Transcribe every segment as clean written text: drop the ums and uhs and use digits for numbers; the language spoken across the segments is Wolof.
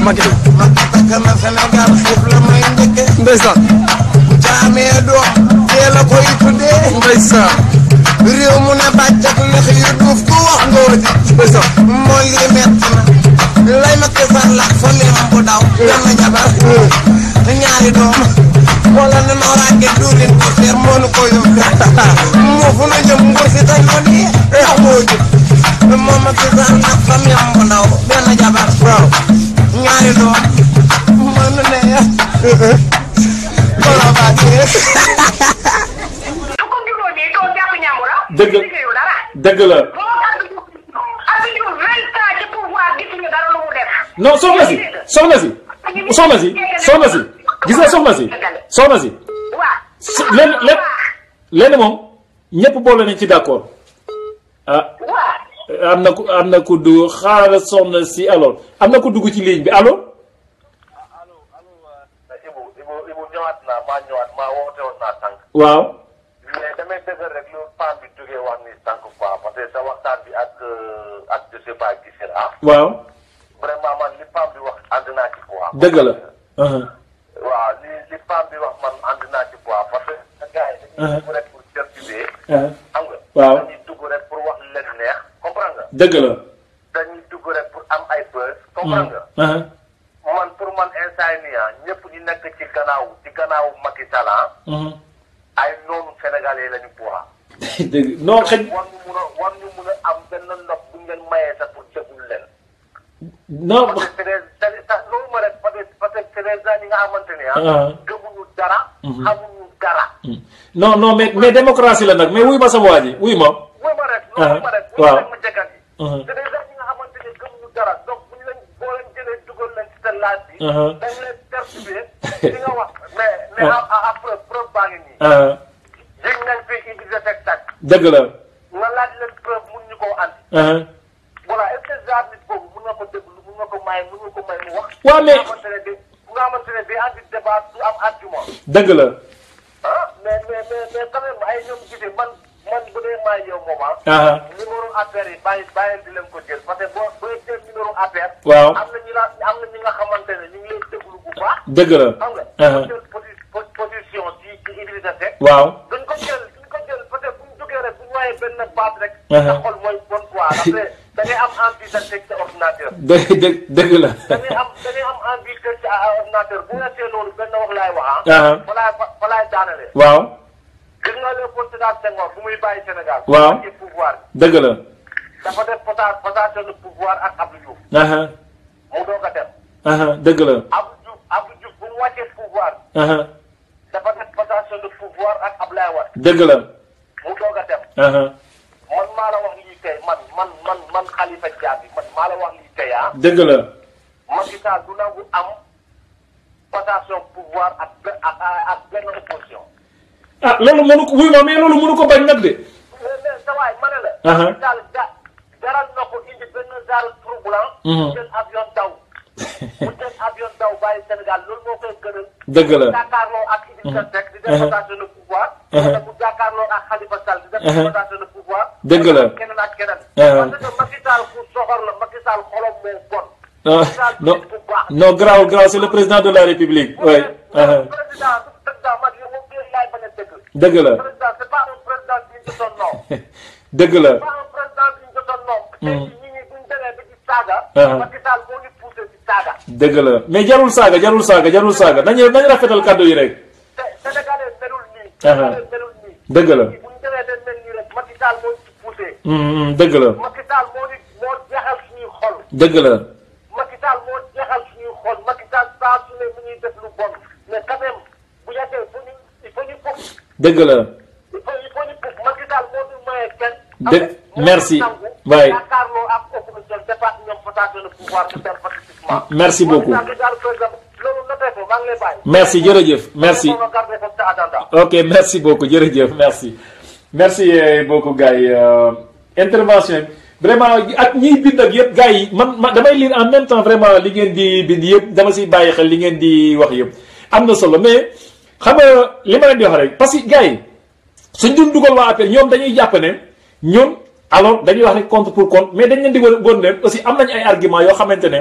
Macky takk na Sénégal xiif la may njëkke ndeysaan jaamee doom tee la koy tuddee ndeysaan réew mu ne bàccak lex yu duuf ku wax ngóoti ndeysaan moo lii metti na lay Macky Sall ak fa lim bu daw benn jabar ñaari doom wala ne noo ràgge duulin ko seer moo nu ko yóbbu moo fu na jëm nguur si tañ ko nii ndax moo jub moom Macky Sall ak fa lim bu ndaw benn jabar waaw ñaari doom mënu ne ya wala bàccee dëgg dëgg la non soxna si gis nga soxna si lenn moom ñëpp boole nañ ci d'accord ah am na ku dugg xaaral soxna si alors am na ku dugg ci ligne bi allo. Ibu ñëwaat naa maa woote woon naa tànk. waaw. mais damay dëgg rek lu femme bi jógee wax ni tànk quoi parce que sa waxtaan bi ak je sais pas gis waaw. vraiment man li femme bi wax ànd naa ci quoi. dëgg la. waaw li femme bi wax man ànd naa ci quoi parce que gars yi dañuy dugg rek pour perturber. xam nga. waaw dañuy dugg rek pour wax leen neex comprendre nga. dëgg la. dañuy dugg rek pour am ay buzz. comprendre nga. man pour man instant yii nii ñëpp ñu nekk ci gannaaw Macky Sall ay noonu sénégalais lañu quoi. dëgg non xëy. war ñu mun a am benn ndox bu ngeen mayee sax pour déglu leen. non. parce que loolu ma rek parce que c'est des gens yi nga xamante ne gëmuñu dara. xamuñu dara. non mais démocratie la nag mais wuy ma sa waa ji wuy ma. wuy ma rek loolu ma rek. waaw ma jëkkat yi. c'est des gens yi nga xamante ne gëmuñu dara donc bu ñu leen boo leen jëlee dugal leen ci seen laaj bi. dañ leen perturber li nga wax mais à preuve baa ngi nii. yëg nañ fi Idrissa Seck tàkk. dëgg la. nga laaj leen preuve mun ñu koo andi. voilà est-ce que genre nit boobu mun nga ko déglu mun nga ko may mu wax. waaw mais nga xamante ne day andi débat du am argument. dëgg la. mais quand même ay ñoom gisee man bu dee maay yow moom numéro APR yi bàyyi di leen ko jël parce que boo jël numéro APR. waaw am na ñi nga xamante ne ñu ngi leen déglu bu baax. dëgg la. xam nga. jël position ci Idrissa Seck. waaw. duñ ko jël parce que bu ñu jógee rek bu ñu waaye benn baat rek. sa xol mooy bon quoi après da ngay am envie de teg sa ordinateur. dëgg la. da ngay am envie de teg sa ordinateur bu weesee loolu benn wax laay wax fa laay daanalee. waaw. gis nga Léopold Sédar Senghor bu muy bàyyi Sénégal. waaw ci pouvoir dëgg la. dafa def passation de pouvoir ak Abdou Diouf. mu doog a dem. dëgg la. Abdou Diouf bu mu wàccee pouvoir. dafa def passation de pouvoir ak Abdoulaye Wade. dëgg la. mu doog a dem. man maa la wax lii tey man Khalifa Diaby man maa la wax lii tey dëgg la. Macky Sall du nangu am passation pouvoir ak benn opposition. loolu mënu ko wuy ma mais loolu mënu ko bañ nag de. mais sa waay ma ne la. Macky Sall jaral na ko indi benn genre trou blanc. mu jël avion daw bàyyi Sénégal loolu moo koy gënal. dëgg la. jàkkaarloo ak Idrissa Seck di def passation de pouvoir. wala mu jàkkaarloo ak Khalifa Sall di def passation de pouvoir. dëgg la. keneen ak keneen. parce que Macky Sall ku soxor la Macky Sall xolam moo bon. non grave c'est le président de la République. oui. président man yow moom laay bañ a dëgg. dëgg la. président c'est pas un président digne de son nom. dëgg la. c'est pas un président digne de son nom. tey jii ñi buñ demee ba ci saaga. Macky Sall moo ñu poussé ci saaga. dëgg la mais jarul saaga nañu rafetal kàddu yi rek. Sénégalais melul nii. dëgg la. buñ demee dañ mel nii rek Macky Sall moo ñu ci poussé. dëgg la. Macky Sall moo jeexal suñuy xol. dëgg la. Macky Sall moo jeexal suñuy xol Macky Sall saa su ne mu ñuy def lu bon mais quand même bu yàggee il faut ñu foofu. dëgg la. il faut ñu foofu Macky Sall moo ñu mayee kenn. merci. waay jàkkaarloo ak opposition dépasse ñoom passation de pouvoir de faire politiquement. merci beaucoup. merci jërëjëf merci. ok merci beaucoup jërëjëf merci beaucoup gars yi intervention vraiment ak ñiy bind ak yëpp gars yi man damay lire en même temps vraiment li ngeen di bind yëpp dama siy bàyyi xel li ngeen di wax yëpp am na solo mais xam nga li ma leen di wax rek parce que gars yi suñ dun dugal waa appel ñoom dañuy jàpp ne ñun alors dañuy wax rek compte pour compte mais dañ leen di woon ne aussi am nañ ay argument yoo xamante ne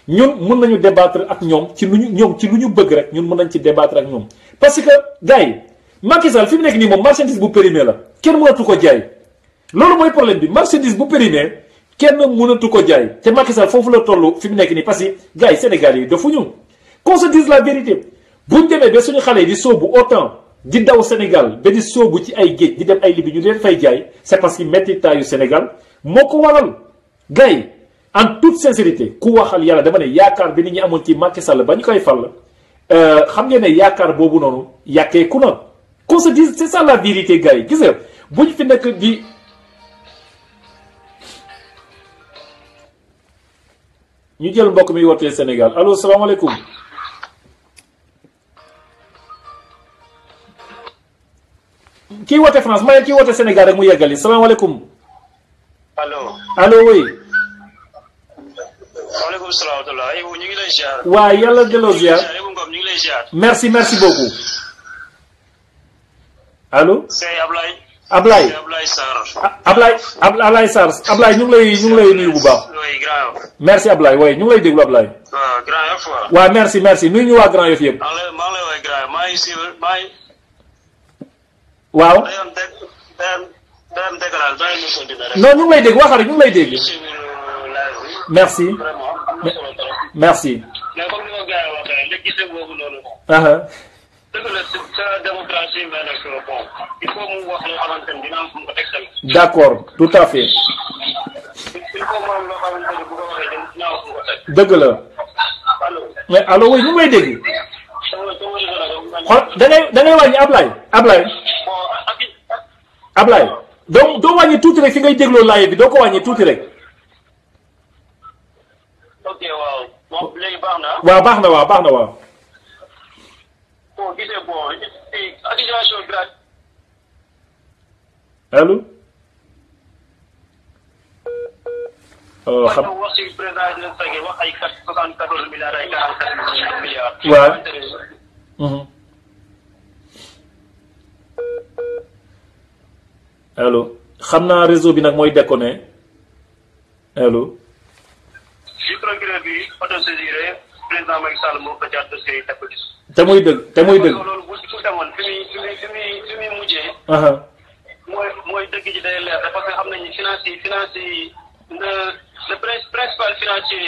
ñun mën nañu débattre ak ñoom ci lu ñu bëgg rek ñun mën nañ ci débattre ak ñoom parce que gars yi Macky Sall fi mu nekk nii moom marchandise bu périmé la kenn mënatu ko jaay loolu mooy problème bi marchandise bu périmé kenn mënatu ko jaay te Macky Sall foofu la toll fi mu nekk nii parce que gars yi Sénégal yi defuñu qu'on se dise la vérité buñ demee ba suñu xale yi di sóobu autant di daw Sénégal ba di sóobu ci ay géej di dem ay libi ñu leen fay jaay c'est parce que mettitaayu Sénégal moo ko waral gars yi en toute sincérité ku waxal yàlla dama ne yaakaar bi nit ñi amoon ci Macky Sall ba ñu koy fal xam ngeen ne yaakaar boobu noonu yàqeeku na qu'on se dise c'est ça la vérité gars yi gis nga bu ñu fi nekk di ñu jël mbokk mi wootee Sénégal allo salaamaaleykum kii woote France ma ne kii woote Sénégal rek mu yeggali salaamaaleykum allo oui. waaleykum salaam wa rahmatulah ñu ngi lay ziar. waaw yàlla delloo ziar. ñu ngi lay ziar. merci beaucoup. allo. c'est Ablaye. Ablaye Ablaye Sarr. Ablaye ñu ngi lay nuyu bu baax. oui grand. merci Ablaye oui ñu ngi lay déglu Ablaye. waaw Grand Yoff. waaw merci nuyu ñu waa Grand Yoff yëpp. maa ngi lay woowee grand maa ngi suivre maa ngi. waaw. non ñu ngi lay dégg waxal ñu ngi lay dégg. merci. merci. mais comme ni ma gars yi waxee léegi gis boobu noonu. dëgg la sa démocratie mais nag bon il faut mu wax loo xamante ni dina am fu mu ko teg tamit. d'accord tout à fait. il faut mu am loo xamante ni bu ko waxee dina am fu mu ko teg. dëgg la. allo. mais allo oui ñu ngi lay dégg. xool da ngay wàññi Ablaye. Ablaye doo wàññi tuuti rek fi ngay dégloo laaj bi doo ko wàññi tuuti rek. ok waaw moom léegi baax na. waaw baax na waaw. bon gisee bon accusation grave. allo. xam nga wax ci président dina fekkee wax ay 74 milliards ay 44 milliards. waaw. allo xam naa réseau bi nag mooy déconné allo. si procureur bi autosaisiré président Macky Sall moo ko jaar dossier yi teg ko gis. te muy dëgg. loolu bu demoon fi muy mujjee. mooy dëgg ji day leer parce que xam nañu finance yi le principal financier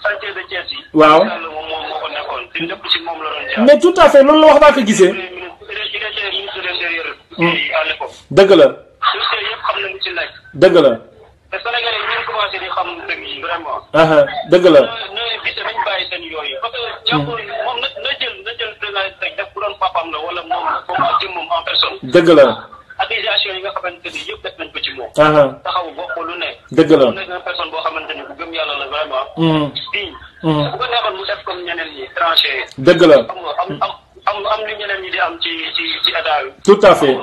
chantier de Thiès yi. waaw moom moo ko nekkoon te lépp ci moom la doon jaar. mais tout à fait loolu la wax naa ko gisee. ministre de l'Intérieur à l'époque. dëgg la. dossier yëpp xam nañu ci nekk. dëgg la. te Sénégalais yi ñu ngi commencé di xam dëgg yi vraiment. dëgg la. na gis nañ bàyyi seen yooyu parce que jàppul moom na jël président rek def bu doon papam la wala moom comme ak moom en personne. dëgg la. accusation yi nga xamante ni yëpp def nañ ko ci moom. taxaw bokk lu ne. dëgg la. mu nekk une personne boo xamante ni bu gëm yàlla la vraiment. digne. bu ko neexoon mu def comme ñeneen ñi tranché. dëgg la. xam nga am li ñeneen ñi di am ci état bi. tout à fait.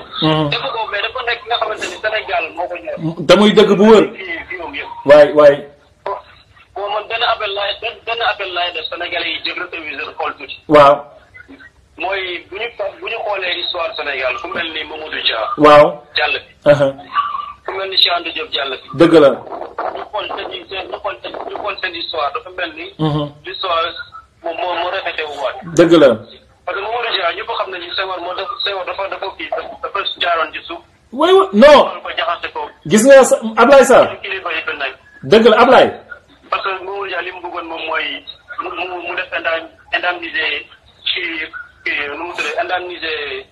dafa ko mais dafa nekk nga xamante ni Sénégal moo ko ñor. te muy dëgg bu wër. fii moom yëpp. waay. bon man benn appel laay def Sénégalais yi jël rétroviseur xool tuuti. waaw. mooy bu ñu xoolee histoire Sénégal ku mel ni Mamadou Dia. waaw. jàll bi. ku mel ni Cheikh Anta Diop jàll bi. dëgg la. ñu xool seen histoire dafa mel ni. l'histoire moom moo répété wu waat. dëgg la. parce que Mamadou Dia ñëpp xam nañu Senghor dafa kii dafa jaaroon ci suuf. way non. ko jaxase ko. gis nga Ablaye Sarr. kilifa yi fi nekk. dëgg la Ablaye. parce que Mamadou Dia li mu bëggoon moom mooy mu def indemniser nu mu tuddee indemniser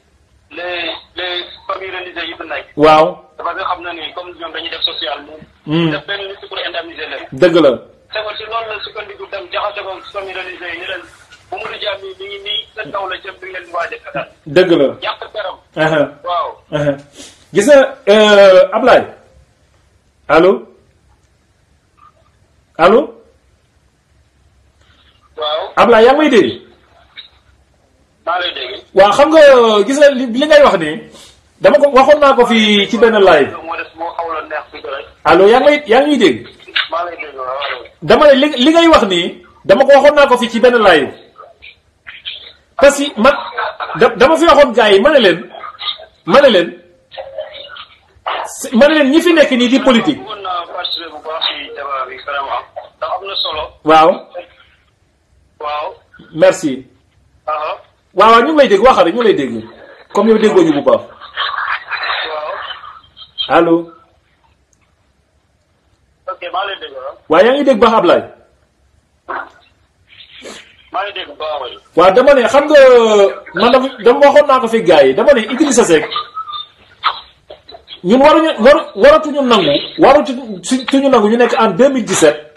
les familles religieuses yi fi nekk. waaw. parce que xam na ni comme ñoom dañuy def social moom. def benn liste pour indemniser leen. dëgg la. Senghor si loolu la sukkandiku dem jaxase ko famille religieuses yi ni leen Mamadou Dia mi ngi nii seen kaw la jëm bi ngeen di waaj a fetal. dëgg la. yàq teram. waaw. gis nga Ablaye allo. waaw. Ablaye yaa ngi may dégg. maa lay dégg. waaw xam nga gis nga li ngay wax nii dama ko waxoon naa ko fii ci benn live. allo yaa ngi dégg. maa lay dégg waaw. dama ne li ngay wax nii dama ko waxoon naa ko fii ci benn live parce que man dama fi waxoon gars yi ma ne leen ñi fi nekk nii di politique. bëggoon naa participer bu baax ci débat bi vraiment ndax am na solo. waaw. merci. waaw waaw ñu ngi lay dégg waxal ñu ngi lay dégg comme yow déggoo ñu bu baax. allo. ok maa ngi lay dégg. waaw yaa ngi dégg baax Ablaye. maa ngi dégg baax. waaw dama ne xam nga man dama waxoon naa ko fi gars yi dama ne Idrissa Seck ñun waratuñu nangu ñu nekk en 2017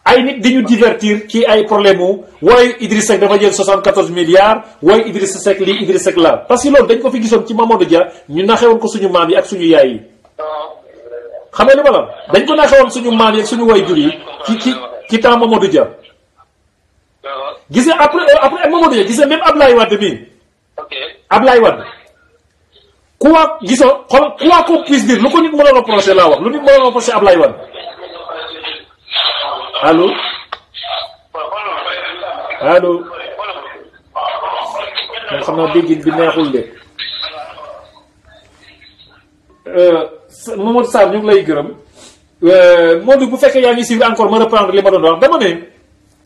ay nit di ñu divertir ci ay problème mu wooy Idrissa Seck dafa jël 74 milliards wooy Idrissa Seck lii Idrissa Seck la parce que loolu dañ ko fi gisoon ci Mamadou Dia ñu naxewoon ko suñu maam yi ak suñu yaay yi. xam nga li ma la dañ ko naxewoon suñu maam yi ak suñu way jur yi ci temps Mamadou Dia. gis nga après Mamadou Dia gis nga même Ablaye Wade bii. Ablaye Wade. quoi gisoo xool quoi qu'on puisse dire lu ko nit mën a reprocher laa wax lu nit mën a reprocher Ablaye Wade. allo. allo. man xam naa déggin bi neexul de. Mamadou Sarr ñu ngi lay gërëm. Modou bu fekkee yaa ngi suivre encore ma reprendre li ma doon wax dama ne.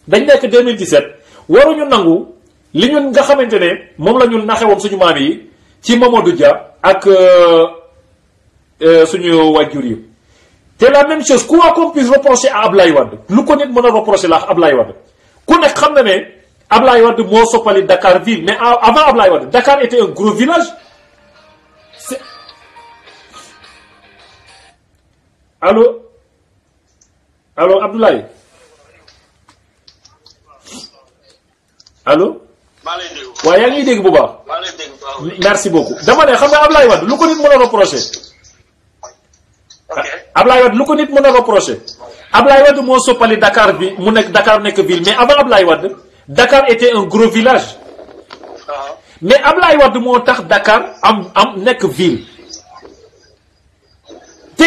dañ nekk 2017 waruñu nangu li ñun nga xamante ne moom la ñu naxewoon suñu maam yi ci Mamadou Dia ak suñu wajjur yi te la même chose quoi qu'on puisse reprocher à Ablaye Wade lu ko nit mën a reprocher la Ablaye Wade ku nekk xam na ne Ablaye Wade moo soppali Dakar ville mais avant Ablaye Wade Dakar était un gros village. allo Abdoulaye. allo. maa lay dégg. waaw yaa ngi dégg bu baax. maa lay dégg bu baax. merci beaucoup dama ne xam nga Ablaye Wade lu ko nit mën a reprocher. ok Ablaye Wade lu ko nit mën a reprocher. Ablaye Wade moo soppali Dakar bi mu nekk Dakar nekk ville mais avant Ablaye Wade Dakar était un gros village. mais Ablaye Wade moo tax Dakar am nekk ville. te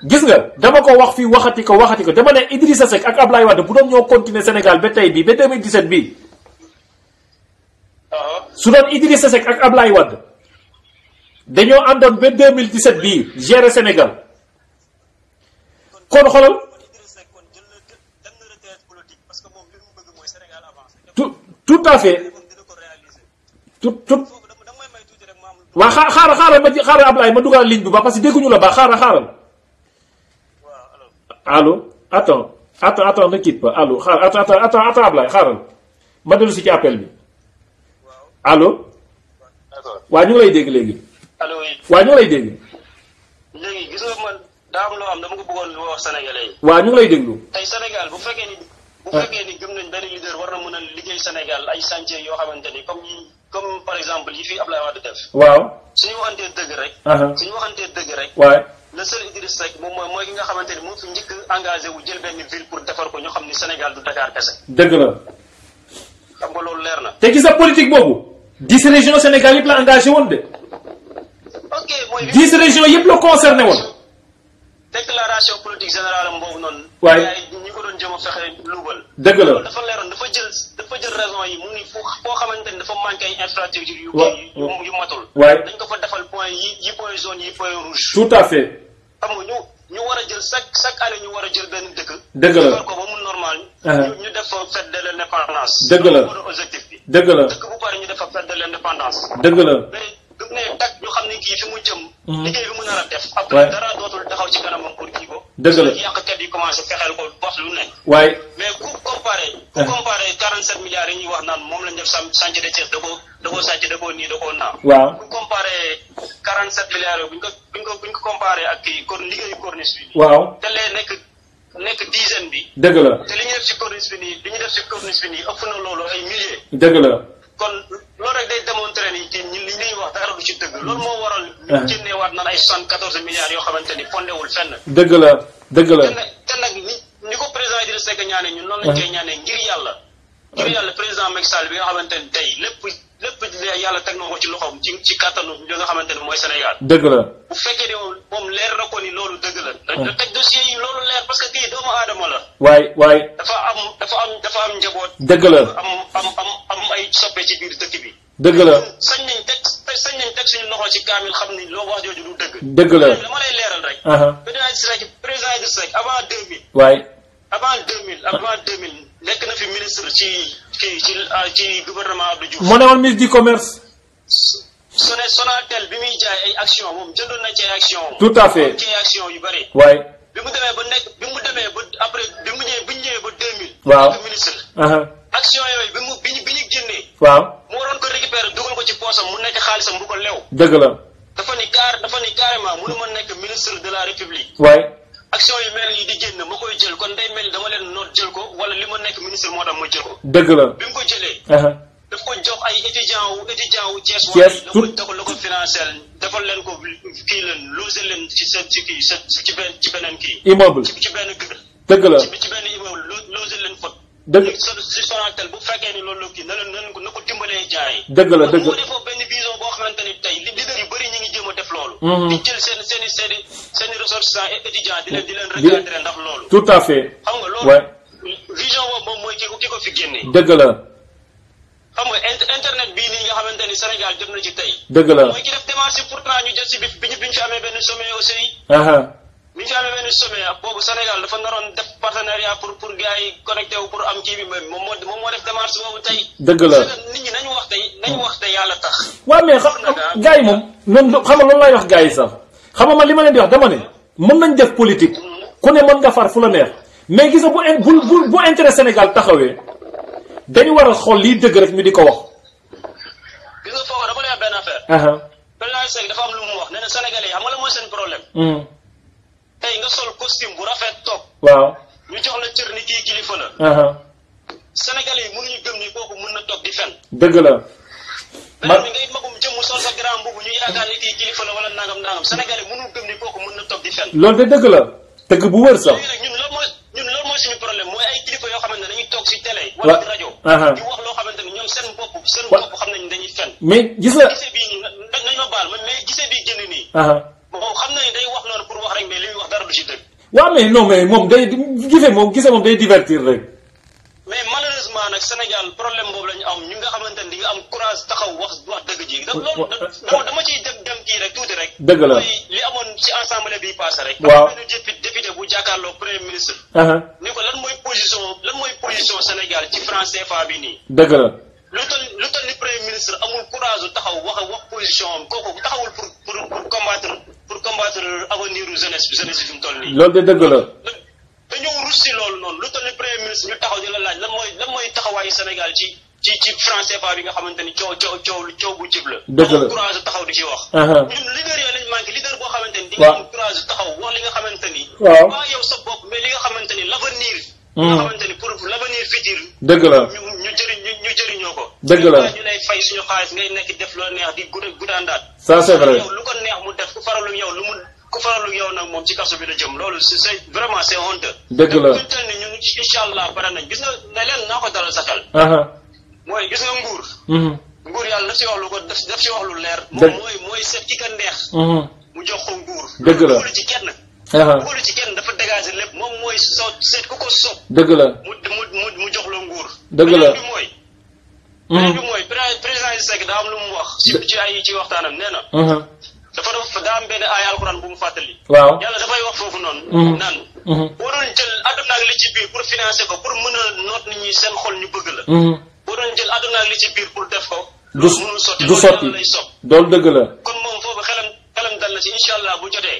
gis nga dama ko wax fii waxati ko dama ne Idrissa Seck ak Ablaye Wade bu doon ñoo continuer Sénégal ba tey bii ba 2017 bii. su doon Idrissa Seck ak Ablaye Wade dañoo àndoon ba 2017 bii gérer Sénégal kon xoolal tout à fait tout waa xaaral Ablaye ma dugal ligne bi ba parce que dégguñu la baax xaaral allo attends ne quitte pas allo attends Ablaye xaaral ma dellu si ci appel bi allo. waa ñu ngi lay dégg léegi. allo oui. waa ñu ngi lay dégg. léegi gis nga man daa am loo xam dama ko bëggoon wax Sénégalais yi. waa ñu ngi lay déglu. tey Sénégal bu fekkee ni gëm nañ benn leader war na mën a liggéey Sénégal ay chantier yoo xamante ni comme par exemple yi fi Ablaye Wade def. waaw. suñu waxantee dëgg rek. waay. le seul Idriss Seck moom mooy ki nga xamante ni moo fi njëkk engagé wu jël benn ville pour defar ko ñu xam ni Sénégal du Dakar kese. dëgg la. xam nga loolu leer na. te gis nga politique boobu. 10 régions Sénégal yëpp la engagé woon de. ok mooy. 10 régions yëpp la concerné woon. déclaration politique générale am boobu noonu. waaye ñi ko doon jëm a fexe luubal. dëgg la dafa leeroon dafa jël raison yi mu ni foo xamante ni dafa manqué ay infrastructure yu matul. waaye dañ ko fa defal point yi point jaune yi point rouge. tout à fait. xam nga ñu war a jël chaque année ñu war a jël benn dëkk. dëgg la defar ko ba mu normal. ñu def fa fête de l'indépendance. dëgg la objectif bi. dëgg la dëkk bu pare ñu def fa fête de l'indépendance. dëgg la. mais du ne tak ñu xam ne kii fi mu jëm. liggéey bi mu nar a def. après dara dootul taxaw ci kanamam pour kii ko. dëgg la yàqkat yi commencé fexeel ko wax lu ne. waaye. mais ku comparé 47 milliards yi ñuy wax naan moom lañ def chantier de Thiès da koo sàcc da koo nii da koo naa. waaw ku comparé 47 milliards yooyu buñ ko comparé ak kii liggéeyu corniche bi. waaw te lee nekk dizaine bi. dëgg la. te li ñu def ci corniche bi nii ëpp na loolu ay milliers. dëgg la. kon loolu rek day démontrer ni kii ñun li ñuy wax dara du ci dëgg. loolu moo waral. ñu génneewaat naan ay 74 milliards yoo xamante ni fondewul fenn. dëgg la. te nag ni ko président Idrissa Seck ñaane ñun noonu lañ koy ñaanee ngir yàlla président Macky Sall bi nga xamante ni tey lépp yàlla teg na ko ci loxoom ci kàttanu li nga xamante ni mooy Sénégal. dëgg la. bu fekkee ne moom leer na ko ni loolu dëgg la. da teg dossier yi loolu leer parce que kii doomu aadama la. waay. dafa am njaboot. dëgg la. am ay soppe ci biir dëkk bi. dëgg la. sañ nañ teg suñu loxo ci kaamil xam ni loo wax jooju du dëgg. dëgg la. dama lay leeral rek. président Idrissa Seck avant 2000. waay. avant 2000 nekk na fi ministre ci gouvernement Abdou Diouf. moo ne woon ministre du commerce. Sonatel bi muy jaay ay action moom jëndoon na ci ay action. tout à fait ci action yu bari. waay. bi mu demee ba après bi mu ñëwee ba 2000. waaw nekk ministre. action yooyu bi ñu génnee. waaw mu waroon ko récupérer dugal ko ci poosam mu nekk xaalisam bu ko lew. dëgg la. dafa ni carrément mënu ma nekk ministre de la république. waay. action yu mel nii di génn ma koy jël kon day mel dama leen noot jël ko wala li ma nekk ministre moo tax ma jël ko. dëgg la. bi mu ko jëlee. daf ko jox ay étudiant wu Thiès. Thiès tout la ko financé defal leen ko kii leen loger leen ci beneen kii. immeuble ci benn kër. dëgg la ci benn immeuble loger leen fa. dëgg si Sonatel bu fekkee ni loolu kii na ko dimbalee jaay. dëgg la dëgg moo defoo benn vision boo xamante ni tey leader yu bëri ñu ngi jéem a def loolu. di jël seen ressortissants étudiants di leen recadrer ndax loolu. tout à fait. xam nga loolu. vision boobu moom mooy ki ko fi génnee. dëgg la. xam nga internet bii nii nga xamante ni Sénégal jot na ci tey. dëgg la mooy ki def démarche pourtant ñu jot si bi ñu fi amee benn sommet aussi. bi ñu fi amee benn sommet boobu Sénégal dafa naroon def partenariat pour gars yi connecté wu pour am kii bi moom moo def démarche boobu tey. dëgg la nit ñi nañu wax tey yàlla tax. waaw mais gars yi moom noonu xam nga loolu laay wax gars yi sax xam nga man li ma leen di wax dama ne mën nañ def politique ku ne mën nga far fu la neex mais gis nga bu intérêt Sénégal taxawee dañu war a xool lii dëgg rek ñu di ko wax. gis nga foofu dama lay wax benn affaire. président Seck dafa am lu mu wax nee na Sénégalais yi xam nga la mooy seen problème. tey nga sol costume bu rafet toog. waaw ñu jox la cër ni kii kilifa la. Sénégalais yi mënuñu gëm ni kooku mën na toog di fen. dëgg la. man ngay magum jëmm sol sa grand mbubu ñu yaakaar ni kii kilifa la wala nangam Sénégalais mënu gëm ni kooku mën na toog di fen. loolu de dëgg la dëgg bu wër sax. léegi nag ñun loolu mooy suñu problème mooy ay kilifa yoo xamante ne dañuy toog si télé. wala ci rajo. di wax loo xamante ni ñoom seen bopp xam nañ dañuy fen. mais gis nga gisee bii nii nañ ma baal mais gisee bii génn nii. moom xam na ni day wax noonu pour wax rek mais li muy wax dara du ci dëgg. waaw mais non mais moom day gisee moom day divertir rek. mais malheureusement nag Sénégal problème boobu la ñu am ñu nga xamante ni di nga am courage taxaw wax dëgg ji. loolu dama ciy dem kii rek tuuti rek. dëgg la mooy li amoon ci assemblée bi passé rek. waaw am na député bu jàkkaarloo premier ministre. ni ko lan mooy position Sénégal ci franc CFA bi nii. dëgg la. lu toll ni premier ministre amul courage taxaw wax position am kooku taxawul pour combattre avenir jeunesse bi fi mu toll nii. loolu de dëgg la. dañoo rus si loolu noonu lu toll ni premier ministre ñu taxaw di la laaj lan mooy taxawaayu Sénégal ci franc CFA bi nga xamante ni coow bu jib la. dëgg la courage taxaw di ci wax. ñun leader yooyu lañ manqué leader boo xamante ni. di nga am courage taxaw wax li nga xamante ni. waaw pas yow sa bopp mais li nga xamante ni l'avenir. nga xamante ni pour l'avenir futur. dëgg la ñu jëriñoo ko. dëgg la ñu lay fay suñu xaalis ngay nekk def loo neex di guddaandaat. ça c'est vrai yow lu ko neex mu def ku faralu yow nag moom ci kaso bi la jëm loolu c'est vraiment c'est honteux. dëgg la te tel ni ñun incha allah bare nañ gis nga ne leen naa ko dalal sa xel. mooy gis nga nguur. nguur yàlla daf si wax lu ko daf si wax lu leer. moom mooy seet ki ka neex. mu jox ko nguur. dëgg la loolu ci kenn. loolu ci kenn dafa dégager lépp moom mooy seet ku ko sopp. dëgg la mu jox la nguur. dëgg la beneen bi mooy président Seck daa am lu mu wax. ci waxtaanam nee na. daa am benn aaya alxuraan bu mu fàttali. waaw yàlla dafay wax foofu noonu. naan. boo doon jël àdduna ak li ci biir pour financer ko pour mën a noot nit ñi seen xol ñu bëgg la. boo doon jël àdduna ak li ci biir pour def ko. du sotti lay sopp. loolu dëgg la. kon moom foofu xelam dal na ci incha allah bu jotee.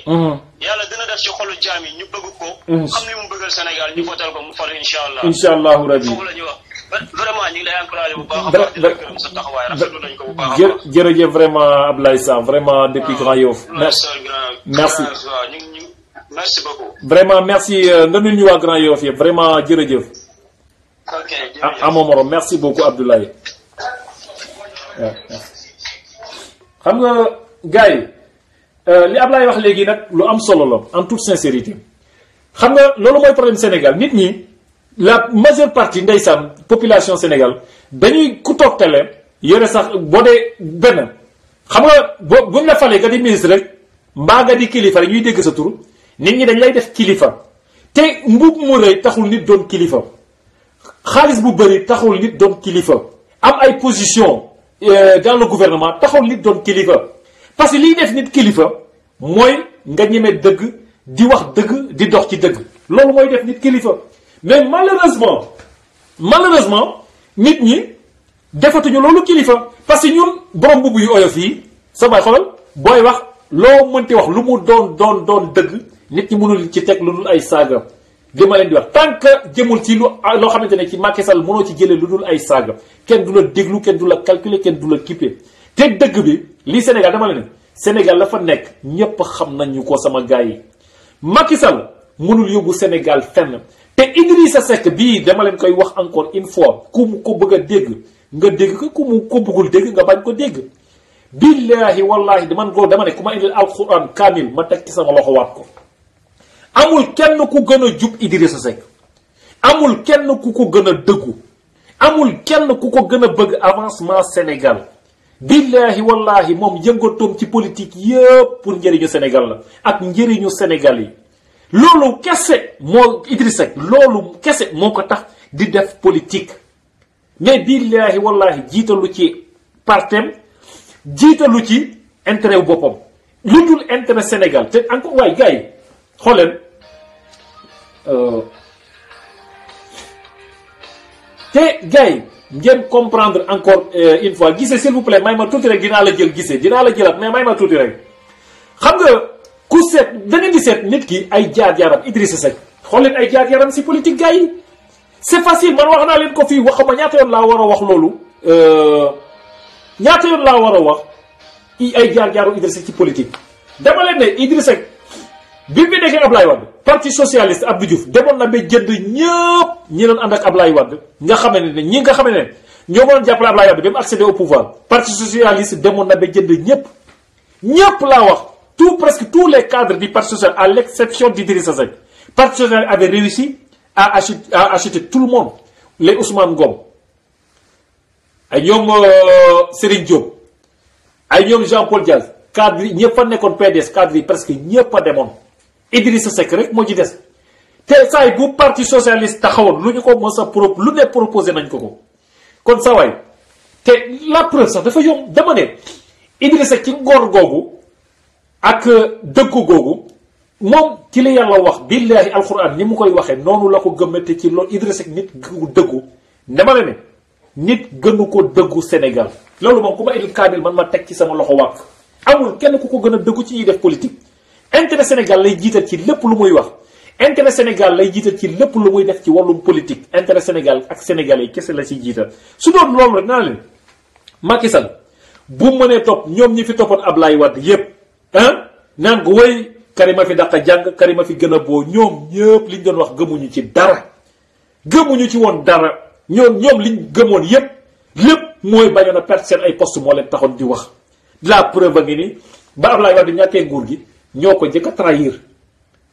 yàlla dina def ci xolu jaam yi ñu bëgg ko. xam li mu bëggal Sénégal ñu votal ko mu fal incha allah. incha allahu rabi foofu la ñuy wax. vraiment ñu ngi lay encouragé bu baax a baax di la gërëm sa taxawaay rafetlu nañ ko bu baax a baax. jërëjëf vraiment Ablaye Sarr vraiment depuis Grand Yoff. merci merci beaucoup. vraiment merci nga nuyu ñu waa Grand Yoff yëpp vraiment jërëjëf. ok jërëjëf amoo morom merci beaucoup Abdoulaye. xam nga gars yi li Ablaye wax léegi nag lu am solo la en toute sincérité xam nga loolu mooy problème Sénégal nit ñi. la majeure partie ndeysaan population Sénégal dañuy ku toog télé yore sax boo dee benn xam nga buñ la falee nga di ministre rek mbaa nga di kilifa rek ñuy dégg sa tur nit ñi dañ lay def kilifa te mbub mu rëy taxul nit doon kilifa xaalis bu bëri taxul nit doon kilifa am ay position dans le gouvernement taxul nit doon kilifa parce que liy def nit kilifa mooy nga ñeme dëgg di wax dëgg di dox ci dëgg loolu mooy def nit kilifa mais malheureusement nit ñi defatuñu loolu kilifa parce que ñun borom mbubb yu oyof yi samay xoolal booy wax loo mënti wax lu mu doon dëgg nit ñi mënul ci teg lu dul ay saaga li ma leen di wax tant que jëmul ci loo xamante ne ci Macky Sall mënoo ci jëlee lu dul ay saaga kenn du la déglu kenn du la calculer kenn du la kippé te dëgg bi lii Sénégal dama leen ne Sénégal la fa nekk ñépp xam nañu ko sama gars yi Macky Sall mënul yóbbu Sénégal fenn te Idrissa Seck bii dama leen koy wax encore une fois ku mu ko bëgg a dégg nga dégg ko ku mu ko bëggul dégg nga bañ ko dégg billahi wallahi dama ne ku ma indil alxuraan kaamil ma teg ci sama loxo waat ko amul kenn ku gën a jub Idrissa Seck amul kenn ku ko gën a dëggu amul kenn ku ko gën a bëgg avancement Sénégal billahi wallahi moom yëngatoom ci politique yëpp pour njëriñu Sénégal la ak njëriñu Sénégal yi loolu kese moo Idrissa Seck loolu kese moo ko tax di def politique mais billahi wallahi jiitalu ci partem jiitalu ci intérêt wu boppam lu dul intérêt Sénégal te encore waaye gars yi xooleen te gars yi ngeen comprendre encore une fois gisee s'il vous plaît may ma tuuti rek dinaa la jël gisee dinaa la jëlaat mais may ma tuuti rek xam nga ku seet da ngeen di seet nit ki ay jaar-jaaram Idrissa Seck xool leen ay jaar-jaaram si politique gars yi c'est facile man wax naa leen ko fii waxuma ñaata yoon laa war a wax loolu ñaata yoon laa war a wax ay jaar-jaaru Idrissa Seck ci politique dama leen ne Idrissa Seck bi mu nekkee Ablaye Wade parti socialiste Abdou Diouf demoon na ba jënd ñëpp ñi doon ànd ak Ablaye Wade nga xam ne ñi nga xam ne ñoo mënoon jàppale Ablaye Wade ba mu accéder au pouvoir parti socialiste demoon na ba jënd ñëpp laa wax presque tous les cadres du parti social à l'exception d'Idrissa Seck parti social avait réussi à acheter tout le monde les Ousmane Ngom ay ñoom Serigne Diop ay ñoom Jean-Paul Diaz cadre yi ñëpp fa nekkoon PDS cadre yi presque ñëpp a demoon Idrissa Seck rek moo ci des te saa yi bu parti socialiste taxawoon lu ñu ko mos a lu ne proposé nañ ko kon saa waay te la preuve sax dafa yomb dama ne Idrissa Seck ci ngor googu ak dëggu googu moom ci la yàlla wax billahi alquran ni mu koy waxee noonu la ko gëmmate ci loolu Idrissa Seck nit gu dëggu dama ne nit gënu ko dëggu Sénégal loolu moom ku ma indil kaamil man ma teg ci sama loxo wàq amul kenn ku ko gën a dëggu ci ñuy def politique intérêt Sénégal lay jiital ci lépp lu muy wax intérêt Sénégal lay jiital ci lépp lu muy def ci wàllum politique intérêt Sénégal ak Sénégalais yi kese la ci jiital su doon loolu rek naa leen Macky Sall bu mënee topp ñoom ñi fi toppoon Ablaye Wade yépp naan ko woy Karima fi dàqa jàng Karima fi gën a boo ñoom ñëpp liñ doon wax gëmuñu ci dara gëmuñu ci woon dara ñoom liñ gëmoon yépp lépp mooy bañoon a perte seen ay poste moo leen taxoon di wax la preuve a ngi ni ba Ablaye Wade ñàkkee nguur gi ñoo ko njëkk a trahir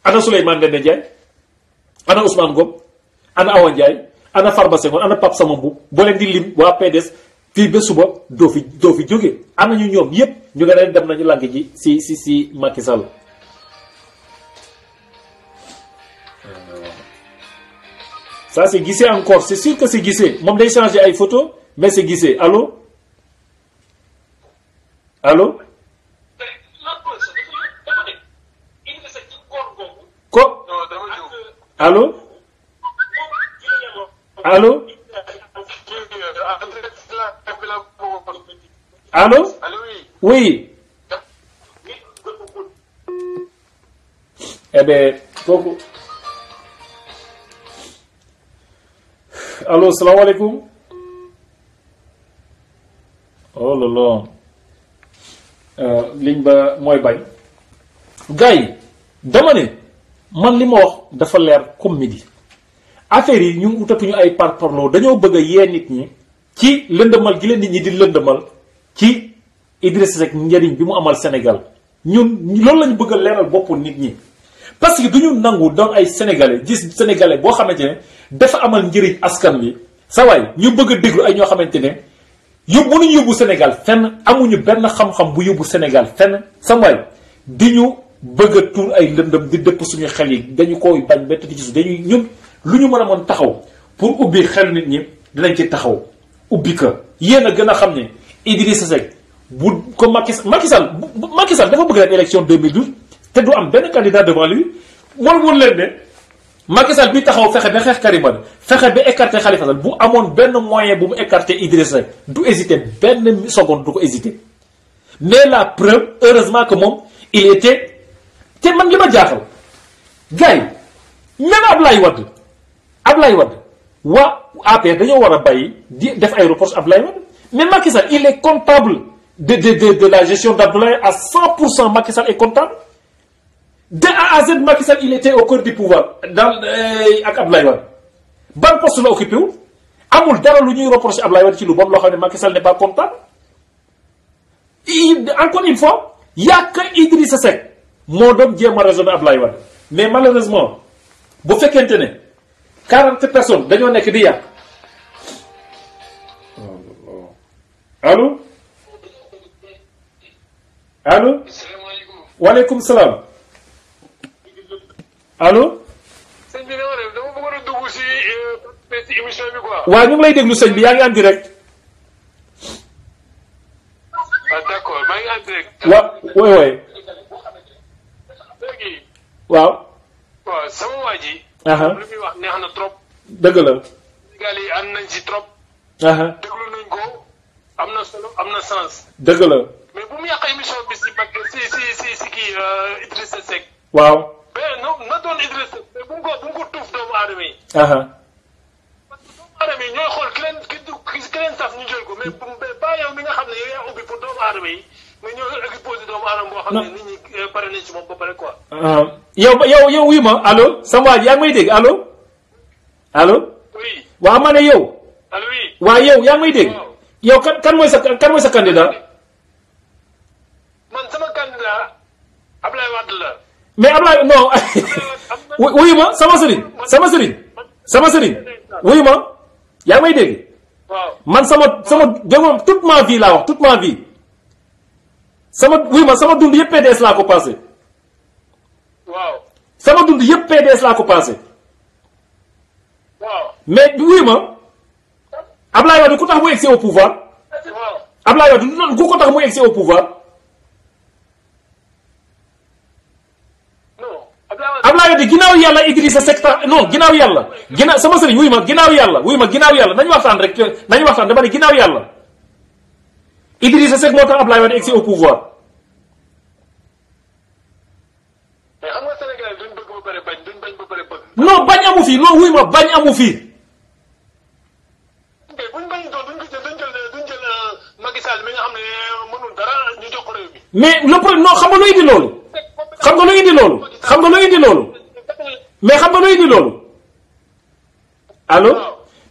ana Souleymane Ndéné Ndiaye ana Ousmane Ngom ana Awa Ndiaye ana Farba Senghor ana Pape Samba Mboup boo leen di lim waa PDS fii ba suba doo fi jóge ana ñu ñoom yépp ñu nga leen dem nañu lànk ji si Macky Sall ça c'est Guissé encore c'est sûr que c'est Guissé moom day changer ay photo mais c'est Guissé allô allô ko allô allô allô oui eh bien kooku allo salaamaaleykum oh là là ligne ba mooy bañ gars yi dama ne man li ma wax dafa leer comme midi affaire yi ñu utatuñu ay parparloo dañoo bëgg a yee nit ñi ci lëndëmal gi leen nit ñi di lëndëmal ci Idrissa Seck njëriñ bi mu amal Sénégal ñun loolu lañu bëgg a leeral boppu nit ñi parce que duñu nangu doon ay sénégalais gis sénégalais boo xamante ne dafa amal njëriñ askan wi sa waay ñu bëgg a déglu ay ñoo xamante ne mënuñu yóbbu Sénégal fenn amuñu benn xam-xam bu yóbbu Sénégal fenn sa waay di ñu bëgg a tuur ay lëndëm di dëpp suñu xel yi dañu koy bañ bett ci suuf dañuy ñun lu ñu mën a mën taxaw pour ubbi xel nit ñi dinañ ci taxaw ubbi ka yéen a gën a xam ne Idrissa Seck bu ko Macky Sall dafa bëgg leen élection 2012 te du am benn candidat devant lui moom mun leen ne Macky Sall bi taxaw fexe ba xeex Karim Wade fexe ba écarter Khalifa Sall bu amoon benn moyen bu mu écarter Idrissa Seck du hésiter benn seconde du ko hésiter mais la preuve heureusement que moom il était te man li ma jaaxal gars yi même Ablaye Wade waa APR dañoo war a bàyyi di def ay reproches Ablaye Wade mais Macky Sall il est comptable de la gestion d'Abdoulaye à 100%. Macky Sall est comptable de A à Z. Macky Sall il était au cœur du pouvoir dans ak Abdoulaye Wade ban poste la occupé wu amul dara lu ñuy reprocher Abdoulaye Wade ci lu bon loo xam ne Macky Sall n'est pas comptable. Encore une fois y a que Idrissa Seck moo doon jéem a raisonner Abdoulaye Wade mais malheureusement bu fekkente ne 40 personnes dañoo nekk di yàq allo allo waaleykum salaam allo. sëñ bi dama bëggoon a dugg si émission bi quoi. waaw ñu ngi lay déglu sëñ bi yaa ngi en direct. d'accord maa ngi en direct. oui. léegi. waaw sama waa ji. lu muy wax neex na trop. dëgg la. Sénégal yi ànd nañ si trop. déglu nañ ko am na solo am na sens. dëgg la. mais bu mu yàq émission bi si kii Idrissa Seck. waaw. mais na doon Idrissa Seck mais bu mu ko tuuf doomu aadama yi. parce que doomu aadama yi ñooy xool ki leen saf ñu jël ko mais ba yow mi nga xam ne yow yaa ubbi pour doomu aadama yi nga ñëw exposé doomu aadama boo xam ne nit ñi pare nañ si moom ba pare quoi. yow wuy ma allo sama waa ji yaa ngi may dégg allo. oui. waaw ma ne yow. allo oui. waaw yow yaa ngi may dégg. yow kan mooy sa candidat. man sama candidat Ablaye Wade la. mais Ablaye non wuyu ma sama sëriñ wuyu ma yaa ngi may dégg. waaw man sama dégg toute ma vie laa wax toute ma vie wuyu ma sama dund yëpp PDS laa ko passé. waaw sama dund yëpp PDS laa ko passé. waaw mais wuyu ma Ablaye Wade ku tax mu egsi au pouvoir. waaw Ablaye Wade ku ko tax mu egsi au pouvoir. Ablaye Wade ginnaaw yàlla Idrissa Seck tax non ginnaaw yàlla sama sëriñ wuyu ma ginnaaw yàlla nañu waxtaan rek nañu waxtaan dama ne ginnaaw yàlla Idrissa Seck moo tax Ablaye Wade egsi au pouvoir. mais xam nga Sénégal duñ bëgg ba pare bañ duñ bañ ba pare bëgg. non bañ amu fi non wuyu ma bañ amu fi. ok buñ bañ doon duñ jël Macky Sall mi nga xam ne mënul dara ñu jox ko réew mi. mais le problème non xam nga lu indi loolu. xam nga lu indi loolu mais xam nga lu indi loolu allo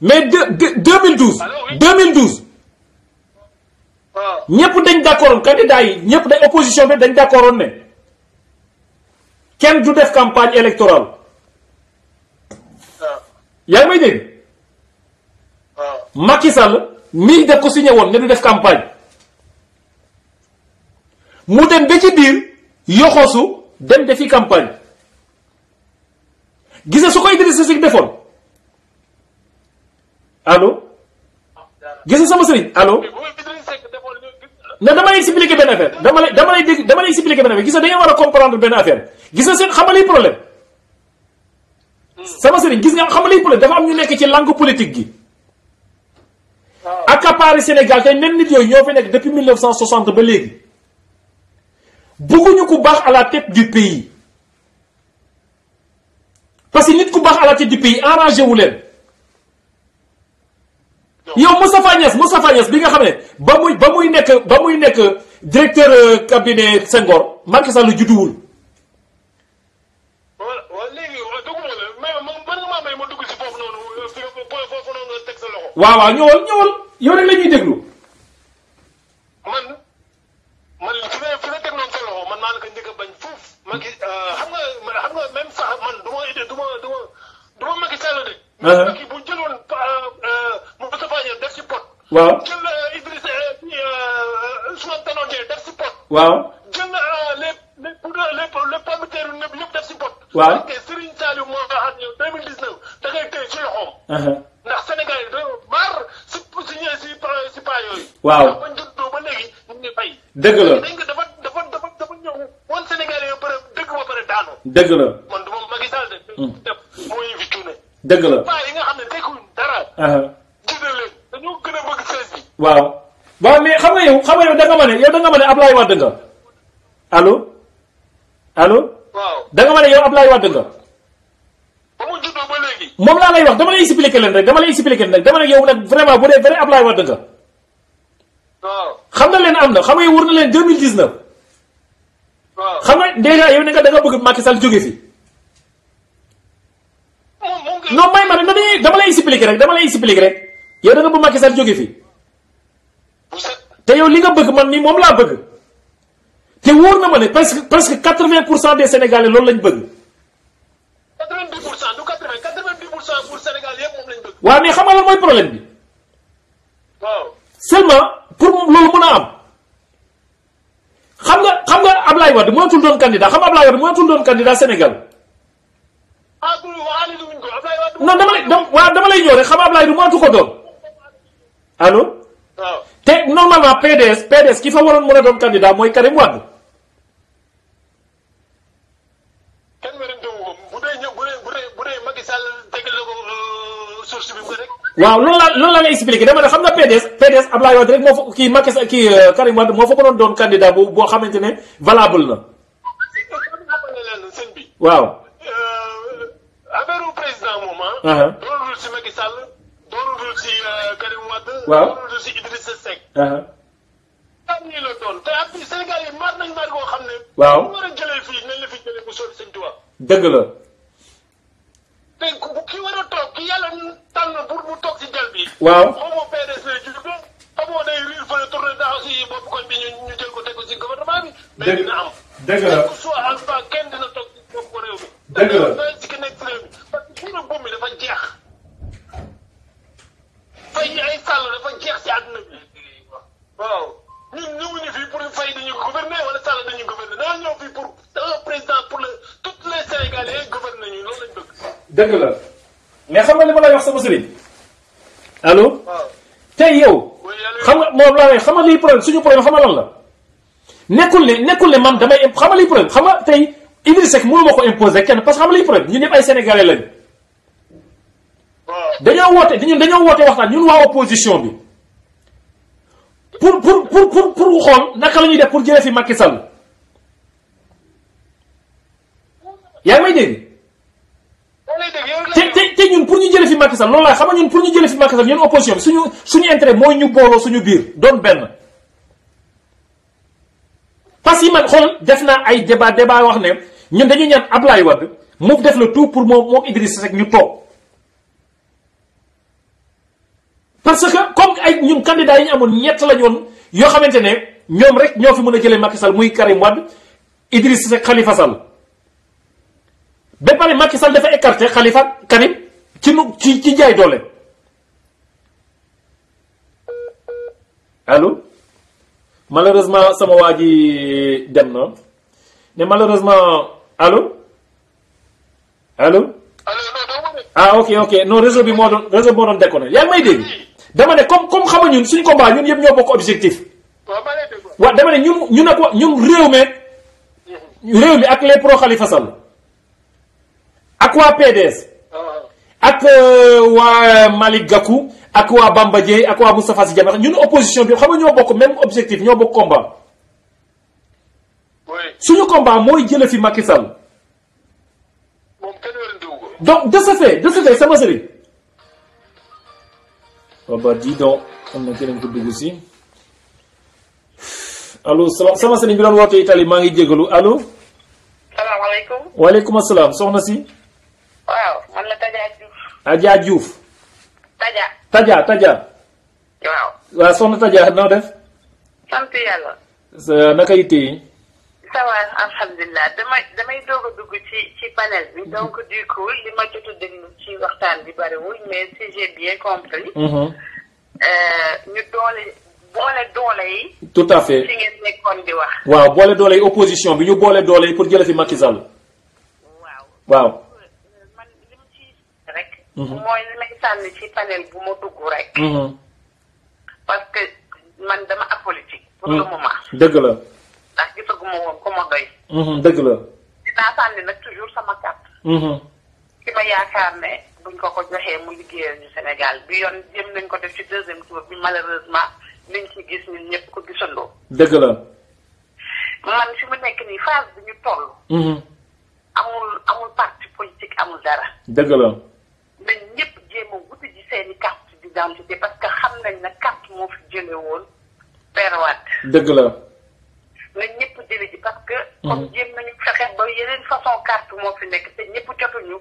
mais 2012 ñëpp dañ d'accord candidat yi ñëpp dañ opposition bi dañ d'accord ne kenn du def campagne électorale yaa ngi may dégg Macky Sall mii def ko signé woon ne du def campagne mu dem ba ci biir yoxosu dem defi campagne gis nga su ko Idrissa Seck defoon allo gis nga sama sëriñ allo ne dama lay expliquer benn affaire dama lay expliquer benn affaire gis nga da ngeen war a comprendre benn affaire gis nga seen xam nga liy problème sama sëriñ gis nga xam nga liy problème dafa am ñu nekk ci langue politique gi accaparer Sénégal tey même nit yooyu ñoo fi nekk depuis 1960 ba léegi bëgguñu ku baax à la tête du pays parce que nit ku baax à la tête du pays arrangé wu leen yow Moustapha Niasse bi nga xam ne ba muy nekk directeur cabinet Senghor Macky Sall judduwul. waaw léegi dugg na mais man nga maa may ma dugg si foofu noonu foofu noonu nga teg sa loxo. waaw ñëwal yow rek la ñuy déglu. man fi nga teg noonu sa loxo man maa la ko njëkk a bañ foofu. Macky xam nga même sax man du ma Macky Sall de. Macky bu jëloon Moustapha Niasse def si pot. waaw jël Idrissa Ousmane Tanor Dieng def si pot. waaw jël les pommes de terre yëpp def si pot. waaw ok Serigne Saliou moo tax ak 2019 da ngay téye ci loxoom. ndax Sénégal yi dañoo maar si paa yooyu. waaw ndax bañ juddoo ba léegi ñu ngi bay. dëgg la dafa ñëw woon Sénégal yi ba pare dëgg ba pare daanu. dëgg la man du ma Macky Sall de. def mooy dëgg la paa yi nga xam ne tekkuñ dara. gis leen dañoo gën a bëgg fees bi. waaw waaw mais xam nga yow da nga ma ne Ablaye Wade nga allo waaw da nga ma ne yow Ablaye Wade nga. ba mu juddoo ba léegi. moom laa lay wax dama lay expliquer leen rek dama ne yow nag vraiment bu dee vrai Ablaye Wade nga. waaw xam nga leen am na xam nga yow wër na leen 2019. waaw xam nga déjà yow ne nga da nga bëgg Macky Sall jóge fi. non may ma rek dama lay expliquer rek yow da nga bëgg Macky Sall jóge fi. te yow li nga bëgg man nii moom laa bëgg. te wóor na ma ne presque 80% des Sénégalais loolu lañ bëgg. 90% du 90% pour Sénégal yëpp moom lañ bëgg. waaw mais xam nga lan mooy problème bi. waaw seulement pour loolu mën a am. xam nga Ablaye Wade mënatul doon candidat xam nga Ablaye Wade mënatul doon candidat Sénégal. ah du waxaale lu ñu ko Ablaye Wade. non dama lay ñëw rek xam nga Ablaye du mënatu ko doon allo. waaw te normalement PDS ki fa waroon mën a doon candidat mooy Karim Wade. kenn werante wu ko bu dee Macky Sall tegal na ko source bi rek. waaw loolu la expliqué dama ne xam nga PDS Ablaye Wade rek moo fa kii Macky Sall kii Karim Wade moo fa mënoon doon candidat boo xamante ne valable na. sëñ bi. waaw. affaire président moom ah. doonul si Macky Sall doonul si Karim Wade. waaw doonul si Idrissa Seck. am nii la doon te ak Sénégal yi maar nañ maar koo xam ne. waaw bu war a jëlee fii nañ la fi jëlee bu soobee sëñ Tuubaa. dëgg la. te ki war a toog ki yàlla tànn pour mu toog si jal bi. waaw xamoo PDS lay jóge xamoo day riir fa tourné taxaw si bopp koñ bi ñu jël ko teg ko si gouvernement bi. mais dina am. dëgg la que soit alpha kenn dina toog si bopp ko réew mi. dëgg la da si ki nekk si réew mi parce que suuna buum mi dafa jeex. fay ay sàll dafa jeex si àdduna bi. waaw ñun ñëwuñu fii pour fay dañu gouverner wala sàll dañu gouverner dañoo ñëw fii pour un président pour tous les Sénégalais gouverner ñu loolu lañ bëgg. dëgg la mais xam nga li ma lay wax sama sëriñ allo. waaw tey yow. xam nga moom laa lay xam nga liy problème suñu problème xam nga lan la. nekkul ne man damay xam nga liy problème xam nga tey Idrissa Seck mënu ma ko imposer kenn parce que xam nga liy problème ñun ñëpp ay sénégalais lañu. dañoo woote waxtaan ñun waa opposition bi. pour xool naka la ñuy def pour jëlee fi Macky Sall. yaa ngi may dégg. te ñun pour ñu jëlee fi Macky Sall loolu laa xam nga ñun pour ñu jëlee fi Macky Sall ñun opposition bi suñu intérêt mooy ñu booloo suñu biir doon benn. parce que man xool def naa ay débat wax ne ñun dañu ñaan Ablaye Wade mu def le tout pour moom Idrissa Seck ñu toog. parce que comme ay ñun candidats yi ñu amoon ñett lañu woon yoo xamante ne ñoom rek ñoo fi mën a jëlee Macky Sall muy Karim Wade Idrissa Seck Khalifa Sall. ba pare Macky Sall dafa écarté Khalifa Karim ci jaay doole allo malheureusement sama waa ji dem na mais malheureusement allo ah ok non réseau moo doon déconné yaa ngi may dégg dama ne comme xam nga ñun suñu combat ñun yëpp ñoo bokk objectif waaw dama ne ñun réew mi ak les pro Khalifa Sall ak waa PDS ak waa Malick Gakou ak waa Bamba Dièye ak waa Moustapha Sy Djamil ñun opposition bi xam nga ñoo bokk même objectif ñoo bokk combat suñu combat mooy jële fi Macky Sall donc de ce fait sama sëriñ ba di donc am na keneen ko dugg si allo sama sëriñ bi doon woote Italie maa ngi jégalu allo. salaamaaleykum. waaleykum asalaam soxna si. waaw man la Taja Diouf. Adja Diouf. Taja. waaw soxna Taja noo def. sant yàlla. naka yitte yi. ça va alhamdulilah damay doog a dugg ci panel bi donc du coup li ma jot a déglu ci waxtaan bi bariwul mais si j'ai bien compris. ñu boole doole yi. tout à fait ci ngeen nekkoon di wax. waaw boole doole yi opposition bi ñu boole doole yi pour jële fi Macky Sall. waaw. man li mu ci rek. mooy li may sànni ci panel bu ma dugg rek. parce que man dama apolitique. pour le moment. dëgg la. ndax gisaguma woon ku ma doy. dëgg la. dinaa sànni nag toujours sama carte. ki ma yaakaar ne buñ ko joxee mu liggéeyal ñu Sénégal bi yoon jéem nañ ko def ci deuxième tour bi malheureusement liñ ci gis ñun ñëpp ko gisandoo. dëgg la. man fi mu nekk nii phase bi ñu toll. amul parti politique amul dara. dëgg la. nañ ñëpp jéem a wuti ji seeni carte d'identité parce que xam nañ ne carte moo fi jëlee woon Père Wade. dëgg la. nañ ñëpp jële ji parce que. comme jéem nañu fexe ba yeneen façon carte moo fi nekk te ñëpp jotuñu.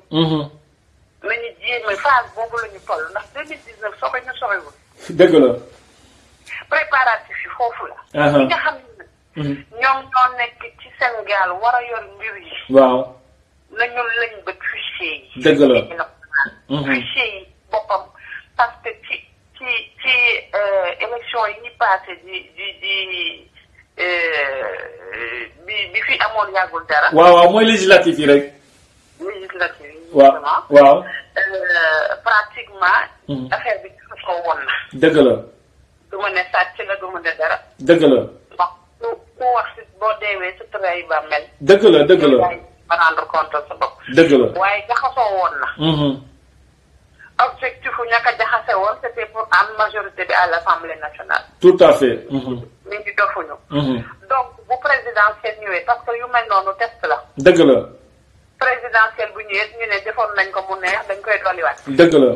nañu jéem a phase boobu la ñu toll ndax 2019 soobee ñu sorewul. dëgg la. préparatif yi foofu la. ñi nga xam ne ñoom ñoo nekk ci Sénégal war a yor mbir yi. waaw. nañu lañ ba fichier yi. dëgg la. fichier yi boppam parce que ci élection yi ñu passé bi fi amoon yàggul dara. waaw mooy législatif yi rek. législatif yi. waaw. pratiquement. affaire bi ko woon na. dëgg la. du ma ne sàcc la du ma ne dara. dëgg la. wax ku wax si boo deewee sa tëraay ba mel. dëgg la dëgg la. ma rendre compte sa bopp. dëgg la. waaye jaxasoo woon na. objectif u ñàkk a jaxase woon c'était pour am majorité bi à l'Assemblée nationale. tout à fait. nit ñi dofuñu. donc bu présidentielle ñëwee parce que yu mel noonu test la. dëgg la. présidentielle bu ñëwee ñu ne defoon nañ ko mu neex dañ koy dolliwaat. dëgg la.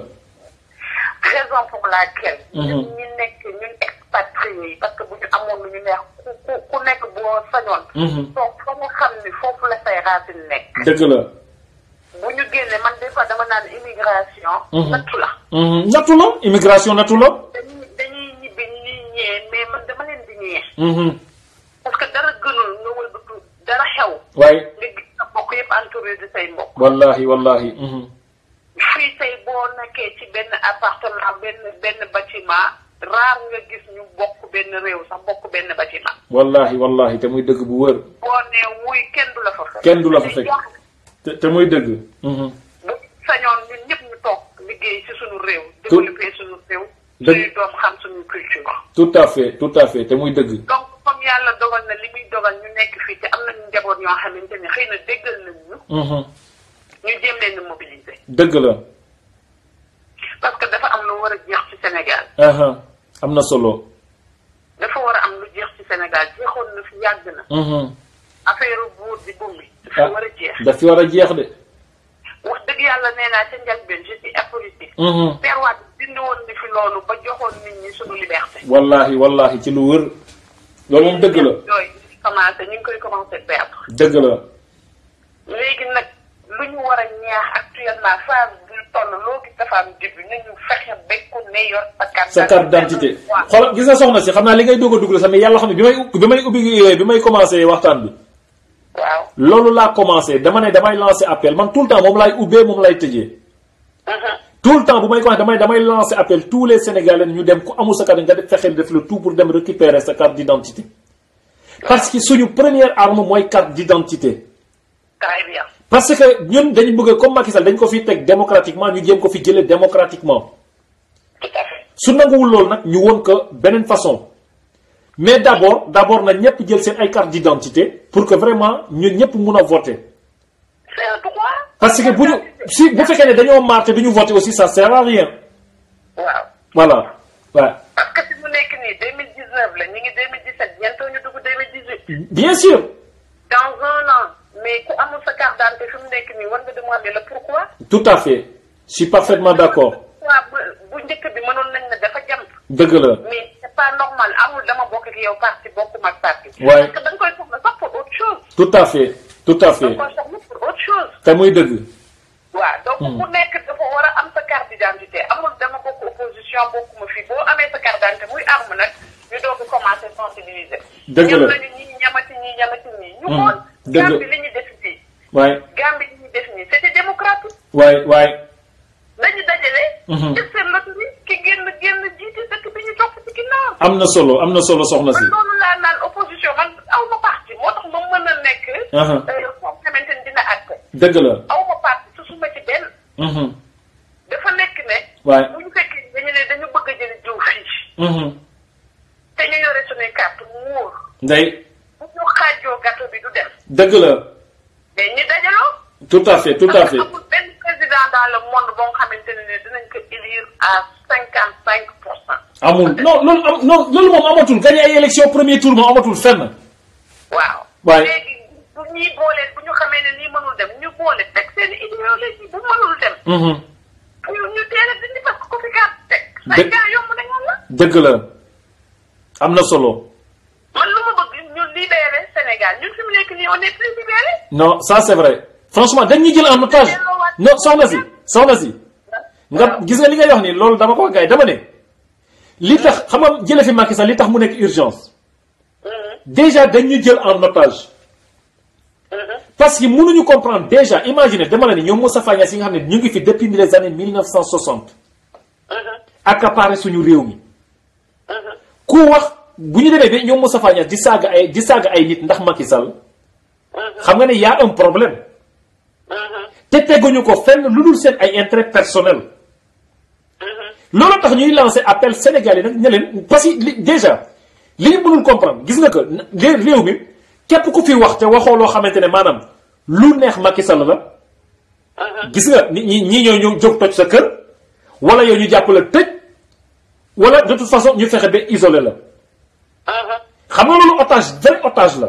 raison pour laquelle. ñun ñu nekk ñun expatriés yi parce que bu ñu amoon lu ñu neex ku nekk boo sañoon. donc fa nga xam ni foofu la say racine nekk. dëgg la. bu ñu génnee man des fois dama naan immigration. nattu la. nattu la immigration nattu la. dañuy ñibbi ñuy ñëwee mais man dama leen di ñëwee. parce que dara gënul nga wëlbatu dara xew. waaye. nga gis sa mbokk yëpp entouré de say mbokk. wallahi. fii tey boo nekkee ci benn appartement benn bâtiment raar nga gis ñu bokk benn réew sax bokk benn bâtiment. wallahi te muy dëgg bu wër. boo nee wuy kenn du la fa fekk. kenn du la fa fekk te muy dëgg. bu sañoon ñun ñëpp ñu toog liggéey ci suñu réew. développé suñu réew. suñuy doom xam suñu culture. tout à fait te muy dëgg. donc comme yàlla dogal na li muy dogal ñu nekk fii te am nañu njaboot ñoo xamante ne xëy na déggal nañ ñu. ñu jéem leen a mobiliser. dëgg la. parce que dafa am lu war a jeex ci Sénégal. am na solo. dafa war a am lu jeex ci Sénégal jeexoon na fi yàgg na. affaire buur di bumbi. dafa war a jeex. daf fi war a jeex de. wax dëgg yàlla nee naa ca njëlbeen je suis apolitique. Père Wade dindi woon ni fi loolu ba joxoon nit ñi suñu liberté. wallahi ci lu wër. loolu moom dëgg la. ñu ngi koy commencé perdre. dëgg la. léegi nag lu ñu war a ñaax actuellement phase bu toll loo gis dafa am début nañu fexe ba ku ne yor sa carte d'identité. xoolal gis nga soxna si xam naa li ngay doog a dugg sax mais yàlla xam ne bi may commencé waxtaan bi. waaw loolu laa commencé dama ne damay lancer appel man tout le temps moom laay ubbee moom laay tëjee. tout le temps bu may ko wax damay lancer appel tous les Sénégalais ñu dem ku amul sa carte nga fexeel def le tout pour dem récupérer sa carte d'identité. parce que suñu première arme mooy carte d'identité. très bien. parce que ñun dañu bëgg comme Macky Sall dañ ko fi teg démocratiquement ñu jéem ko fi jëlee démocratiquement. tout à fait. su nanguwul loolu nag ñu woon ko beneen façon. mais d'abord na ñëpp jël seen ay carte d'identité pour que vraiment ñun ñëpp mun a voter. c'est un droit. parce que bu fekkee ne dañoo marté duñu voter aussi ça sert à rien. waaw. voilà waaw. parce que si mu nekk nii 2019 la ñu ngi 2017 bientôt ñu dugg 2018. bien sûr. dans un an mais ku amul sa carte d'identité fi mu nekk nii war nga demander le pourquoi. tout à fait je suis parfaitement d'accord. bu njëkk bi mënoon nañ ne dafa jam. dëgg la. mais c'est pas normal amul dama bokk ak yow parti bokkuma ak parti. waaye parce que da nga koy soxla sax pour autre chose. tout à fait. da nga koy soxla pour autre chose. te muy dëgg. waaw donc ku nekk dafa war a am sa carte d'identité amul dama bokk opposition bokkuma fii boo amee sa carte d'identité muy arme nag ñu doog a commencer sensibiliser. dëgg la ñam nañu ñii ñamati ñii. ñu xool. dëgg la Gambie li ñu def fii. waaye. Gambie li ñu def nii c'était démocratique. waaye. dañu dajale. def seen loterie ki génn jiite dëkk bi ñu topp ci ginnaaw. am na solo soxna si. man loolu laa naan opposition man aw ma parti moo tax ma mën a nekk. foo xamante ni dina àtte. dëgg la. aw ma parti su suma ci benn. dafa nekk ne. waaye bu ñu fekkee dañu ne dañu bëgg a jëli jiw fii. te ñu yore suñuy carte mu wóor. ndey. bu ñu xaajoo gâteau bi du dem. dëgg la. mais ñu dajaloo. tout à fait. amul benn président dans le monde boo xamante à 55%. amul non loolu moom amatul gagné ay élection premier tour moom amatul fenn. waaw. waaye léegi bu ñuy boole bu ñu xamee ne nii mënul dem ñu boole teg seen idéologie bu mënul dem. ñu teel a dindi parce que ku fi gàtt teg. say gars yomb nañu la. dëgg la am na solo. man lu ma bëgg ñu libéré Sénégal ñun fi mu nekk nii on est plus libéré. non ça c'est vrai franchement dañ ñu jël en otage non soxna si nga gis nga li ngay wax ni loolu dama ko gaay dama ne li tax xam nga jële fi Macky Sall li tax mu nekk urgence déjà dañ ñu jël en otage parce que mënuñu comprendre déjà imaginer dama la ni ñoom Moustapha Niasse yi nga xam ne ñu ngi fi depuis les années 1960 accaparé suñu réew mi ku wax bu ñu demee ba ñoom Moustapha Niasse di saaga ay nit ndax Macky Sall xam nga ne y a un problème te teguñu ko fenn lu dul seen ay intérêt personnel loolu tax ñuy lancer appel Sénégal yi nag ña leen parce que déjà li ñu mënul comprendre gis nga que réew mi képp ku fi wax te waxoo loo xamante ne maanaam lu neex Macky Sall la gis nga ñii ñoo jóg toj sa kër wala yow ñu jàpp la tëj wala de toute façon ñu fexe ba isolé la xam nga loolu otage vrai otage la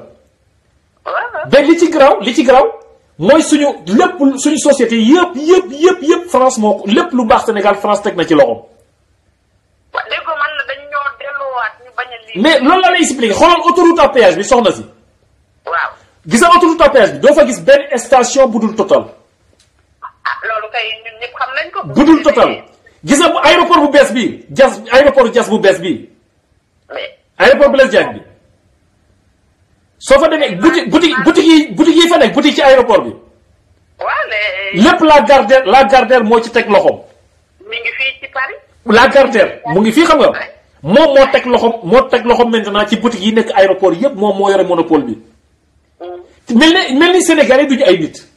ba li ci garaaw mooy suñu lépp suñu société yëpp France moo ko lépp lu baax Sénégal France teg na ci loxoom. waaw dégg nga man la dañu ñoo delluwaat ñu bañ a lii. mais loolu la lay expliquer xoolal autoroute à péage bi soxna si. waaw. gis nga autoroute à péage bi doo fa gis benn station bu dul Total. loolu kay ñun ñëpp xam nañ ko. bu dul Total gis nga aéroport bu bees bii aéroport Diass bu bees bii. aéroport Blaise Diagne bi. soo fa demee boutique yi fa nekk boutique ci aéroport bi. waaw lépp la Gardère moo ci teg loxoom. mi ngi fii ci Paris. la Gardère mu ngi fii xam nga moom moo teg loxoom maintenant ci boutique yi nekk aéroport yépp moom moo yore monopole bi. mel ni Sénégal yi duñu ay nit.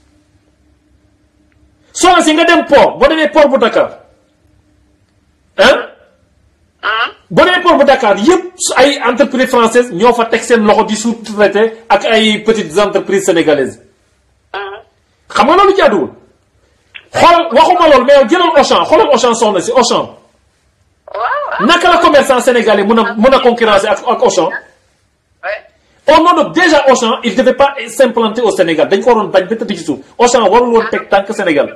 soxna si nga dem port boo demee port bu Dakar boo demee port bu Dakar yépp ay entreprises françaises ñoo fa teg seen loxo di sous-traité ak ay petites entreprises sénégalaises. xam nga loolu jaaduwul. xoolal waxuma loolu mais yow jëlal Auchan xoolal Auchan soxna si Auchan. naka la commerçant sénégalais mën a concurrencer ak Auchan. au nom de déjà Auchan il devait pas s'implanter au Sénégal dañ ko waroon bañ ba tëdd ci suuf Auchan warul woon teg tànk Sénégal.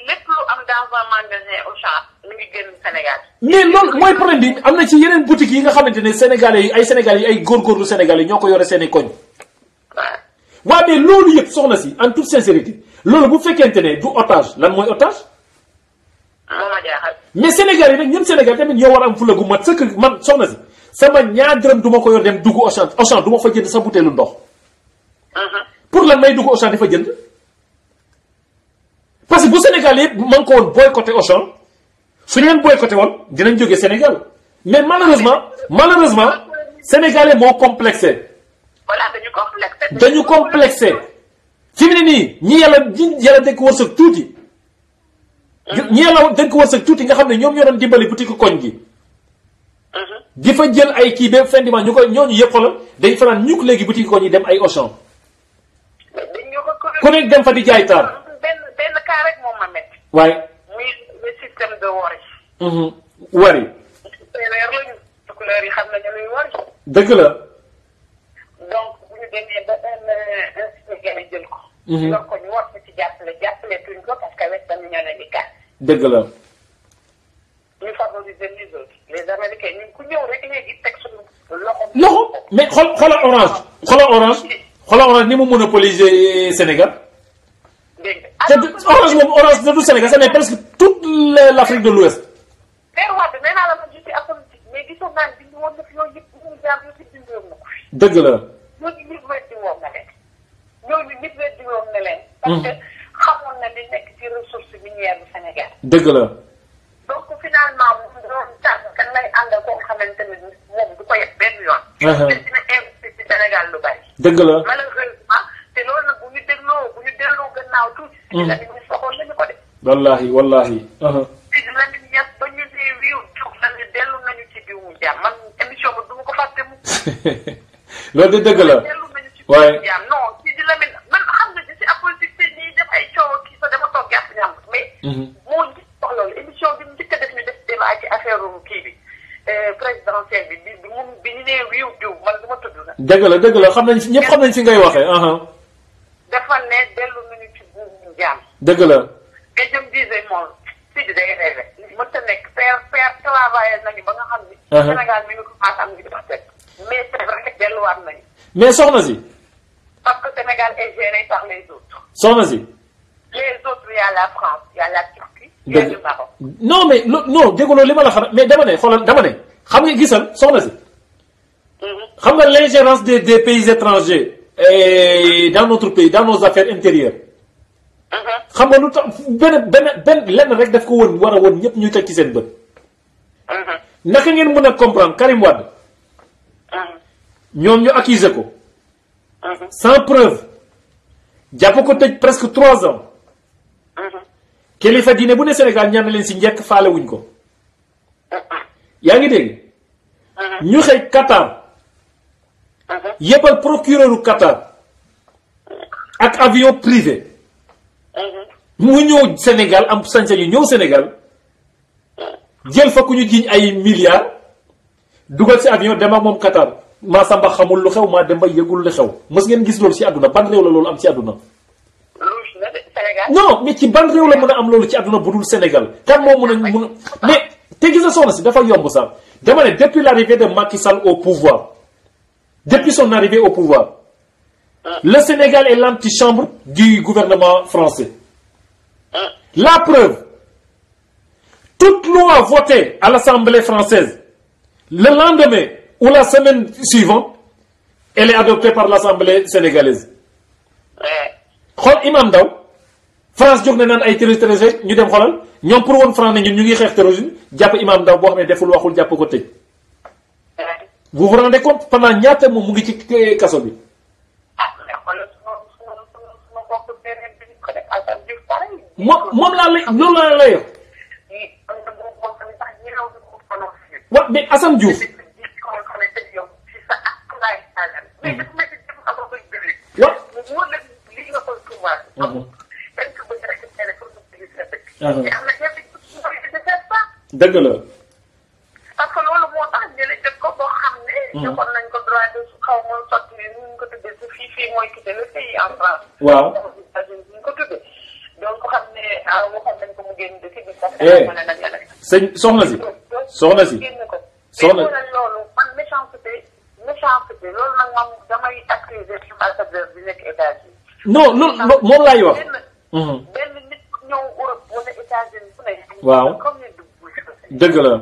lépp lu am dans un magasin Auchan mi ngi génn Sénégal. mais loolu mooy problème bi am na ci yeneen boutiques yi nga xamante ne sénégalais yi ay góorgóorlu sénégalais ñoo ko yore seen i koñ. waaw mais loolu yëpp soxna si en toute sincérité loolu bu fekkente ne du otage lan mooy otage. moo ma jaaxal. mais Sénégal yi nag ñun Sénégal tamit ñoo war a am fula gu mat sëkk man soxna si sama ñaar dërëm du ma ko yor dem dugg Auchan du ma fa jënd sa butéelu ndox. pour lan may dugg Auchan di fa jënd. parce que bu Sénégal yëpp man ko woon boycotté Auchan su ñu leen boycotté woon dinañ jógee Sénégal mais malheureusement sénégalais moo complexé. voilà dañu complexé fi mu ne nii ñi yàlla dénk wërsëg tuuti. ñi yàlla dénk wërsëg tuuti nga xam ne ñoom ñoo doon dimbali boutique koñ gi. di fa jël ay kii ba fin du mois ñooñu yëpp xoolal dañ fa naan ñukk léegi boutique koñ yi dem ay Auchan. ku nekk dem fa di jaay taar. benn cas rek moom ma métti. waaye. muy le système de wari. wari. couleur yi xam nañu luy wari. dëgg la. donc bu ñu demee ba un Sénégalais jël ko. yor ko ñu war ko ci jàppale tuñ ko parce que wet dañu ñoo leen di kaat. dëgg la. ñu favoriser les autres les Américains ñun ku ñëw rek léegi teg suñu loxo mais xoolal orange ni mu monopoliser Sénégal. dégg te orange de du Sénégal ça n'est presque toute l'Afrique de l'Ouest. Père Wade nee naa la man je suis apolitique mais gisoon naa ne woon na fi yooyu yëpp ñu jaar yu si bindoon na ko fi. dëgg la. ñooñu nit weddi woon na leen. parce que xamoon na li nekk ci ressource minière bu Sénégal. dëgg la. donc finalement moom doon tànn kan lay àndal koo xamante ne moom du ko yeb benn yoon. te dina investir ci Sénégal lu bari. dëgg la. malheureusement te loolu nag bu ñu delloo gannaaw tuuti. la nit ñi soxoon nañu ko de. wallahi. la nit ñi ba ñu nee wiiw jox la ne dellu nañu ci biir mu jàmm man émission bi du ma ko fàtte mu. loolu de dëgg la. dellu nañu ci biir waaye mu jàmm non si di la man xam nga ci apolitique te ñiy def ay coow kii sa dama toog jàpp ñàmb mais. moo njëkk wax loolu émission bi mu njëkk a def ñu def affaire kii bi présidentielle bi bi ñu nee wiiw diw man du ma tudd na. dëgg la xam nañ ñëpp xam nañ fi ngay waxee. dafa ne dellu nañu ci buumu jaam. dëgg la. te jëm disais moom si di day rêvé mënta nekk faire travailler nañu ba nga xam ni. Sénégal mi ngi commencé am ngi dox mais c'est vrai que delluwaat nañu. mais soxna si. parce que Sénégal est géré par les autres. soxna si. les autres y a la France y a la Turquie. y a le Maroc. non mais non dégguloo li ma la xam mais dama ne xoolal dama ne xam nga gisal soxna si. xam nga l'ingérence des pays étrangers dans notre pays dans nos affaires intérieures. xam nga lu tax benn lenn rek daf ko woon war a woon ñëpp ñuy teg ci seen bët. naka ngeen mën a comprendre Karim Wade. ñoom ñu accuser ko. sans preuve. jàpp ko tëj presque 3 ans. kilifa diine bu ne Sénégal ñaan na leen si njëkk faale wuñ ko. yaa ngi dégg. ñu xëy Qatar. yebal procureuru Qatar. ak avion privé. mu ñëw Sénégal am sañ-sañu ñëw Sénégal. jël fa ku ñu jiiñ ay milliards. dugal si avion dem ak moom Qatar. maa Samba xamul lu xew maa Demba yëgul lu xew mës ngeen gis loolu ci àdduna ban réew la loolu am ci àdduna. non mais ci ban réew la mën a am loolu ci àdduna bu dul Sénégal kan moo mën a mais te gis nga soxna si dafa yomb sax dama ne depuis l'arrivée de Macky Sall au pouvoir depuis son arrivée au pouvoir le Sénégal est l'antichambre du gouvernement français. La preuve, toute loi votée à l'Assemblée française le lendemain ou la semaine suivante elle est adoptée par l'Assemblée sénégalaise. xool Imam Ndaw France jóg na naan ay terroriste ñu dem xoolal ñoom pour woon France ne ñun ñu ngi xeex terrorisme jàpp Imam Ndaw boo xam ne deful waxul jàpp ko tëj. vous vous rendez compte pendant ñaata moom mu ngi ci kaso bi. moom laa lay loolu laa lay wax. waaw mais Assane Diouf. dëgg la. parce que loolu moo tax ñu def ko boo xam ne. joxoon nañ ko droit de xaw ma sotti ni ñu ko tuddee su fii mooy quitter le pays en France. waaw. ñu ko tuddee donc xam ne waxoon nañ ko mu génn dëkk bi. sëñ soxna si. soxna si. soxna loolu man méchanceté loolu nag moom damay accuser ambassadeur bi nekk États-Unis. non loolu moom laay wax. benn nit ñëw Europe wala États-Unis fu ne. waaw dëgg la.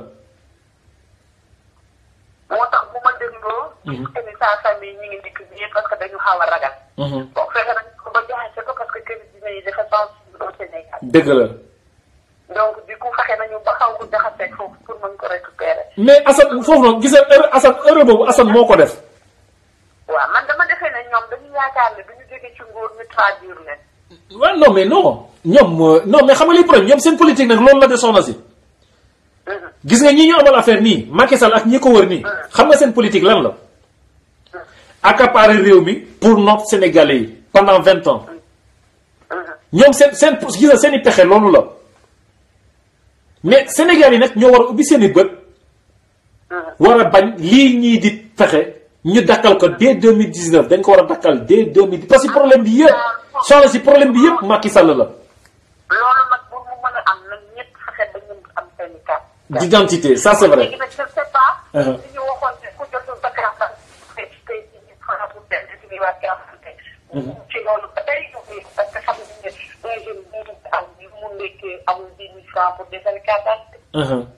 moo tax bu ma dégloo. que ni sa famille ñu ngi dikk bi parce que dañu xaw a ragal. bon fexe nañ ko ba jaxase ko parce que kër dina yi dafa sensible au Sénégal. dëgg la. donc du coup fexe nañu ba xaw ko jaxase foofu pour mën ko récupérer. mais Assane foofu noonu gis nga Assane heure boobu Assane moo ko def. waaw man dama defee ne ñoom dañu yaakaar ne duñu jóge ci nguur ñu traduire leen. waaw non mais non ñoom non mais xam nga li problème ñoom seen politique nag loolu la de soxna si. gis nga ñi ñu amal affaire nii Macky Sall ak ñi ko wër nii xam nga seen politique lan la. accaparer réew mi pour notre Sénégalais yi pendant 20 ans. ñoom seen gis nga seen i pexe loolu la. mais Sénégal yi nag ñoo war a ubbi seen i bët. war a bañ lii ñii di fexe ñu dakkal ko dès 2019 dañ ko war a dakkal dès 2010 parce que problème bi yëpp soxna si problème bi yëpp Macky Sall la. loolu nag pour mu mën a am nag ñëpp fexe ba ñu am seen i carte d'identité ça c'est vrai. léegi nag je ne sais pas. li ñu waxoon ne ku jotul sa carte tey jii xanaa pour dem ci waa carte ci loolu ba tey parce que xam nañ ne un jeune bu am mu nekkee amul 10 000 francs pour defal carte d'identité.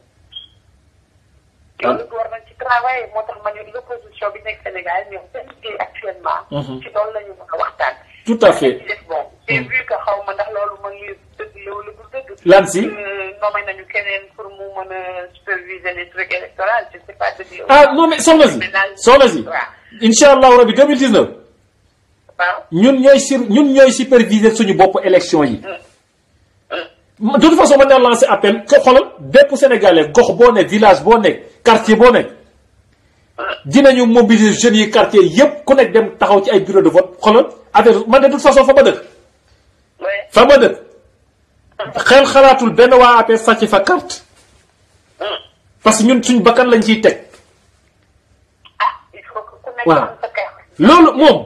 loolu war nañ ci travailler moo tax ma ne l'opposition bi nekk Sénégal ñoom seen liggéey actuellement. ci loolu la ñu mën a waxtaan. tout à fait. bon j'ai vu que xaw ma ndax loolu ma ngi dëgg loolu du dëgg. lan si. nommé nañu keneen pour mu mën a superviser les trucs électoraux je sais pas dëgg. ah non mais soxna si. soxna si. waaw incha allahu rabi 2019. waaw ñun ñooy superviser suñu bopp élection yi. de toute façon mën naa lancer appel ko xoolal bépp sénégalais gox boo nekk village boo nekk quartier boo nekk dinañu mobiliser jeunes yi quartier yépp ku nekk dem taxaw ci ay bureau de vote xoolal affaire man de toute façon fa ma dëkk. fa ma dëkk xel xalaatul benn waa APR sàcc fa carte. parce que ñun suñ bakkan lañ ciy teg. il faut que ku nekk voilà am sa kër. loolu moom.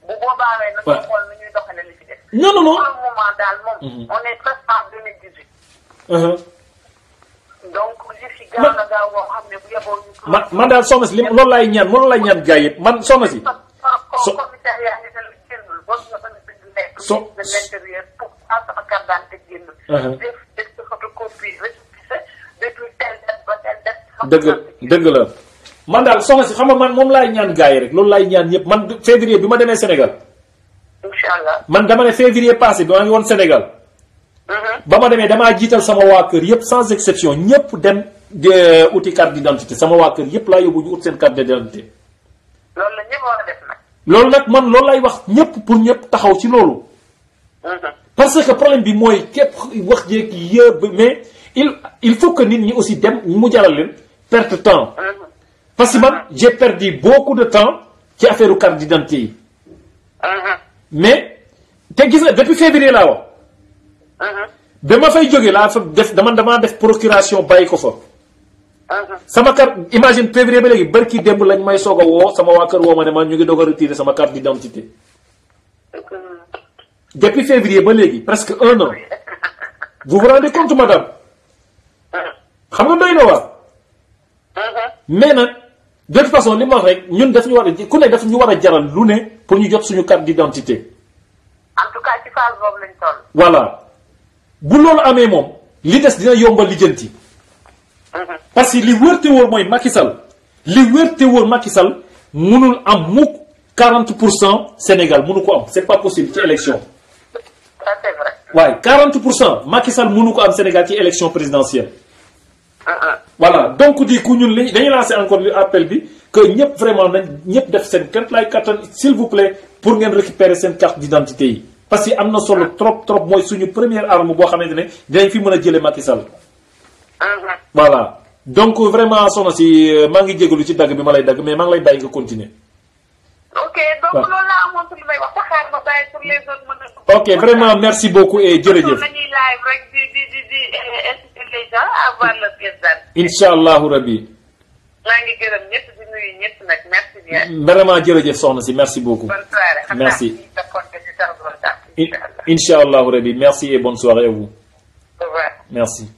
bu boobaa nag ñu xool nu ñuy doxalee li ci def. non non non. pour le moment daal moom. on est presque en 2018. donc li fi gaaw na gaaw boo xam ne bu yeboo ñu. man daal soxna si li loolu laay ñaan loolu laay ñaan gars yëpp man soxna si. commissariat yi dañu génnul boo ñu mën a nekk. de l'intérieur pour sama carte d'identité génnul. def sa photocopie récépissé depuis telle date ba telle date. dëgg la man daal soxna si xam nga man moom laay ñaan gars yi rek loolu laay ñaan ñëpp man février bi ma demee Sénégal. incha allah man dama ne février passé bi maa ngi woon Sénégal. ba ma demee damaa jiital sama waa kër yëpp sans exception ñëpp dem uti carte d'identité sama waa kër yëpp laa yóbbu ñu ut seen carte d'identité. loolu la ñëpp war a def nag. loolu nag man loolu lay wax ñëpp pour ñëpp taxaw ci loolu. parce que problème bi mooy képp wax jéeg yëpp mais il faut que nit ñi aussi dem mu jaral leen perte temps. parce que man j'ai perdu beaucoup de temps ci affaire carte d'identité yi. mais te gis nga depuis février laa wax. ba ma fay jógee laa fa def damaa def procuration bàyyi ko fa. sama carte imagine février ba léegi barki démb lañ may soog a woo sama waa kër woo ma ne man ñu ngi doog a retirer sama carte d'identité. depuis février ba léegi presque 1 an. vous vous rendez compte madame. xam nga doy na waar. mais nag de toute façon li ma wax rek ñun daf ñu war a ku ne daf ñu war a jaral lu ne pour ñu jot suñu carte d'identité. en tout cas ci phase boobu lañ toll. voilà bu loolu amee moom li des dina yombal lijjanti. parce que li wërte wóor mooy Macky Sall li wërte wóor Macky Sall mënul am mukk 40% Sénégal mënu ko am c'est pas possible ci élection. ça c'est vrai. waaye 40% Macky Sall mënu ko am Sénégal ci élection présidentielle. voilà donc di ku ñun dañuy lancer encore lu appel bi que ñëpp vraiment nañ ñëpp def seen kent lay kattan s'il vous plaît pour ngeen récupérer seen carte d'identité yi. parce que am na solo trop mooy suñu première arme boo xamante ne dinañ fi mën a jëlee Macky Sall. voilà donc vraiment soxna si maa ngi jégalu ci dagg bi ma lay dagg mais maa ngi lay bàyyi nga continuer. ok donc loolu laa amoon pour li may wax saxaar ma bàyyi pour les autres mën a. ok vraiment merci beaucoup et jërëjëf. nañuy live rek di inciter les gens à avoir leur pièce d'identité. incha allahu rabbi. maa ngi gërëm ñëpp di nuyu ñëpp nag merci bien. vraiment jërëjëf soxna si merci beaucoup. bonne soirée. merci. incha allahu rabbi merci et bonne soirée à vous. au revoir. merci.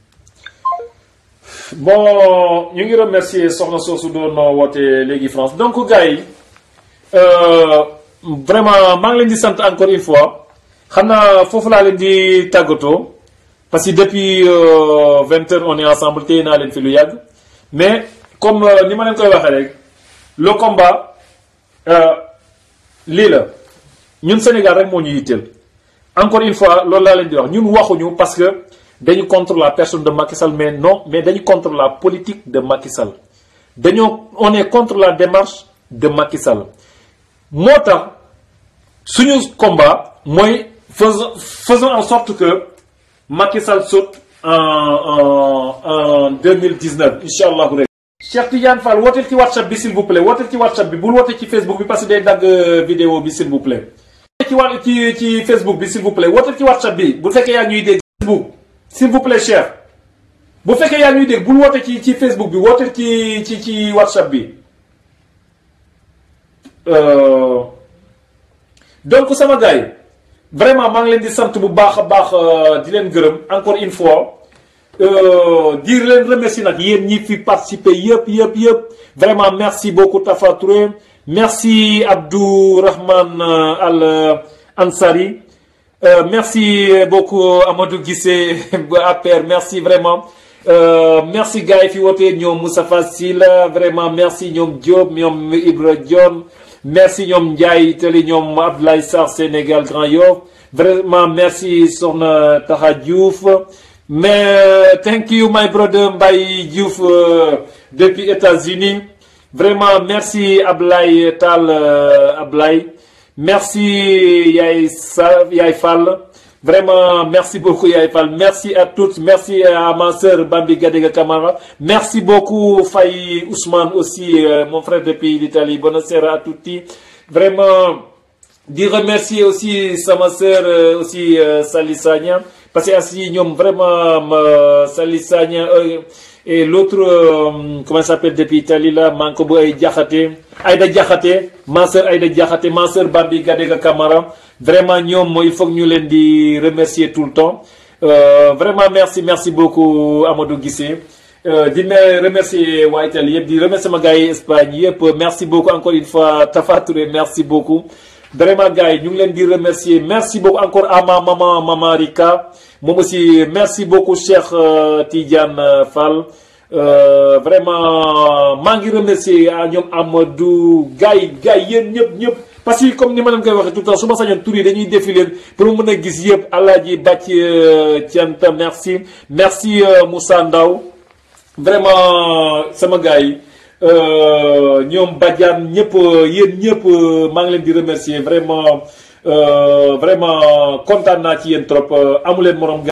bon ñu ngi remercier soxna soosu doon woote léegi France donc gars yi vraiment maa ngi leen di sant encore une fois xam naa foofu laa leen di tàggatoo parce que depuis 20 heures on est ensemble téye naa leen fi lu yàgg mais comme ni ma leen koy waxee rek le combat lii la ñun Sénégal rek moo ñu yitteel encore une fois loolu laa leen di wax ñun waxuñu parce que dañu contre la personne de Macky Sall mais non mais dañu contre la politique de Macky Sall on est contre la démarche de Macky Sall moo tax suñu combat mooy faisons en sorte que Macky Sall saute en 2019 incha allahu rek. Cheikh Tidiane Fall wooteel ci WhatsApp bi s'il vous plaît wooteel ci WhatsApp bi bul woote ci Facebook bi parce que day dagg vidéo bi s'il vous plaît. ci Facebook bi s'il vous plaît wooteel ci WhatsApp bi bu fekkee yaa ñuy dégg Facebook s'il vous plaît Cheikh bu fekkee yaa ñuy dégg bul woote ci Facebook bi wooteel ci WhatsApp bi. donc sama gars yi vraiment maa ngi leen di sant bu baax a baax di leen gërëm encore une fois di leen remercier nag yéen ñi fi participer yëpp vraiment merci beaucoup Tafa Touré merci Abdourahman Al Ansari merci beaucoup Amadou Guissé APR merci vraiment merci gars yi fi wootee ñoom Moustapha Sylla vraiment merci ñoom Diop ñoom Ibra Dione merci ñoom Ndiaye Italie ñoom Abdoulaye Sarr Sénégal Grand Yoff vraiment merci Soxna Taha Diouf mais thank you my brother Mbaye Diouf depuis États-Unis vraiment merci Ablaye Tall Ablaye merci Yaay Fall vraiment merci beaucoup Yaay Fall merci à toutes merci à ma sœur Bambi Gadega Camara merci beaucoup Faye Ousmane aussi mon frère depuis l'Italie buonasera à tutti vraiment di remercier aussi sama sœur aussi Sali Sagna parce que asi ñoom vraiment Sali Sagna et l'autre comment ça s'appelle depuis Italie là manko bu ay Diakhaté Aïda Diakhaté ma sœur Aïda Diakhaté ma sœur Bambi Gadega Camara vraiment ñoom il faut que ñu leen di remercier tout le temps vraiment merci beaucoup Amadou Guissé di remercier waa Italie yëpp di remercier ma gars yi Espagne yëpp merci beaucoup encore une fois Tafa Touré merci beaucoup vraiment gars yi ñu ngi leen di remercier merci beaucoup encore à ma maman Rika moom aussi merci beaucoup Cheikh Tidiane Fall vraiment maa ngi remercier ñoom Amadou gars yi yéen ñëpp parce que comme ni ma leen koy waxee tout le temps su ma sañoon tur yi dañuy défiler pour mën a gis yëpp Alaaji Bàcc Thianta merci Moussa Ndaw vraiment sama gars yi ñoom Badiane ñëpp yéen ñëpp maa ngi leen di remercier vraiment kontaan naa ci yéen trop amu leen morom.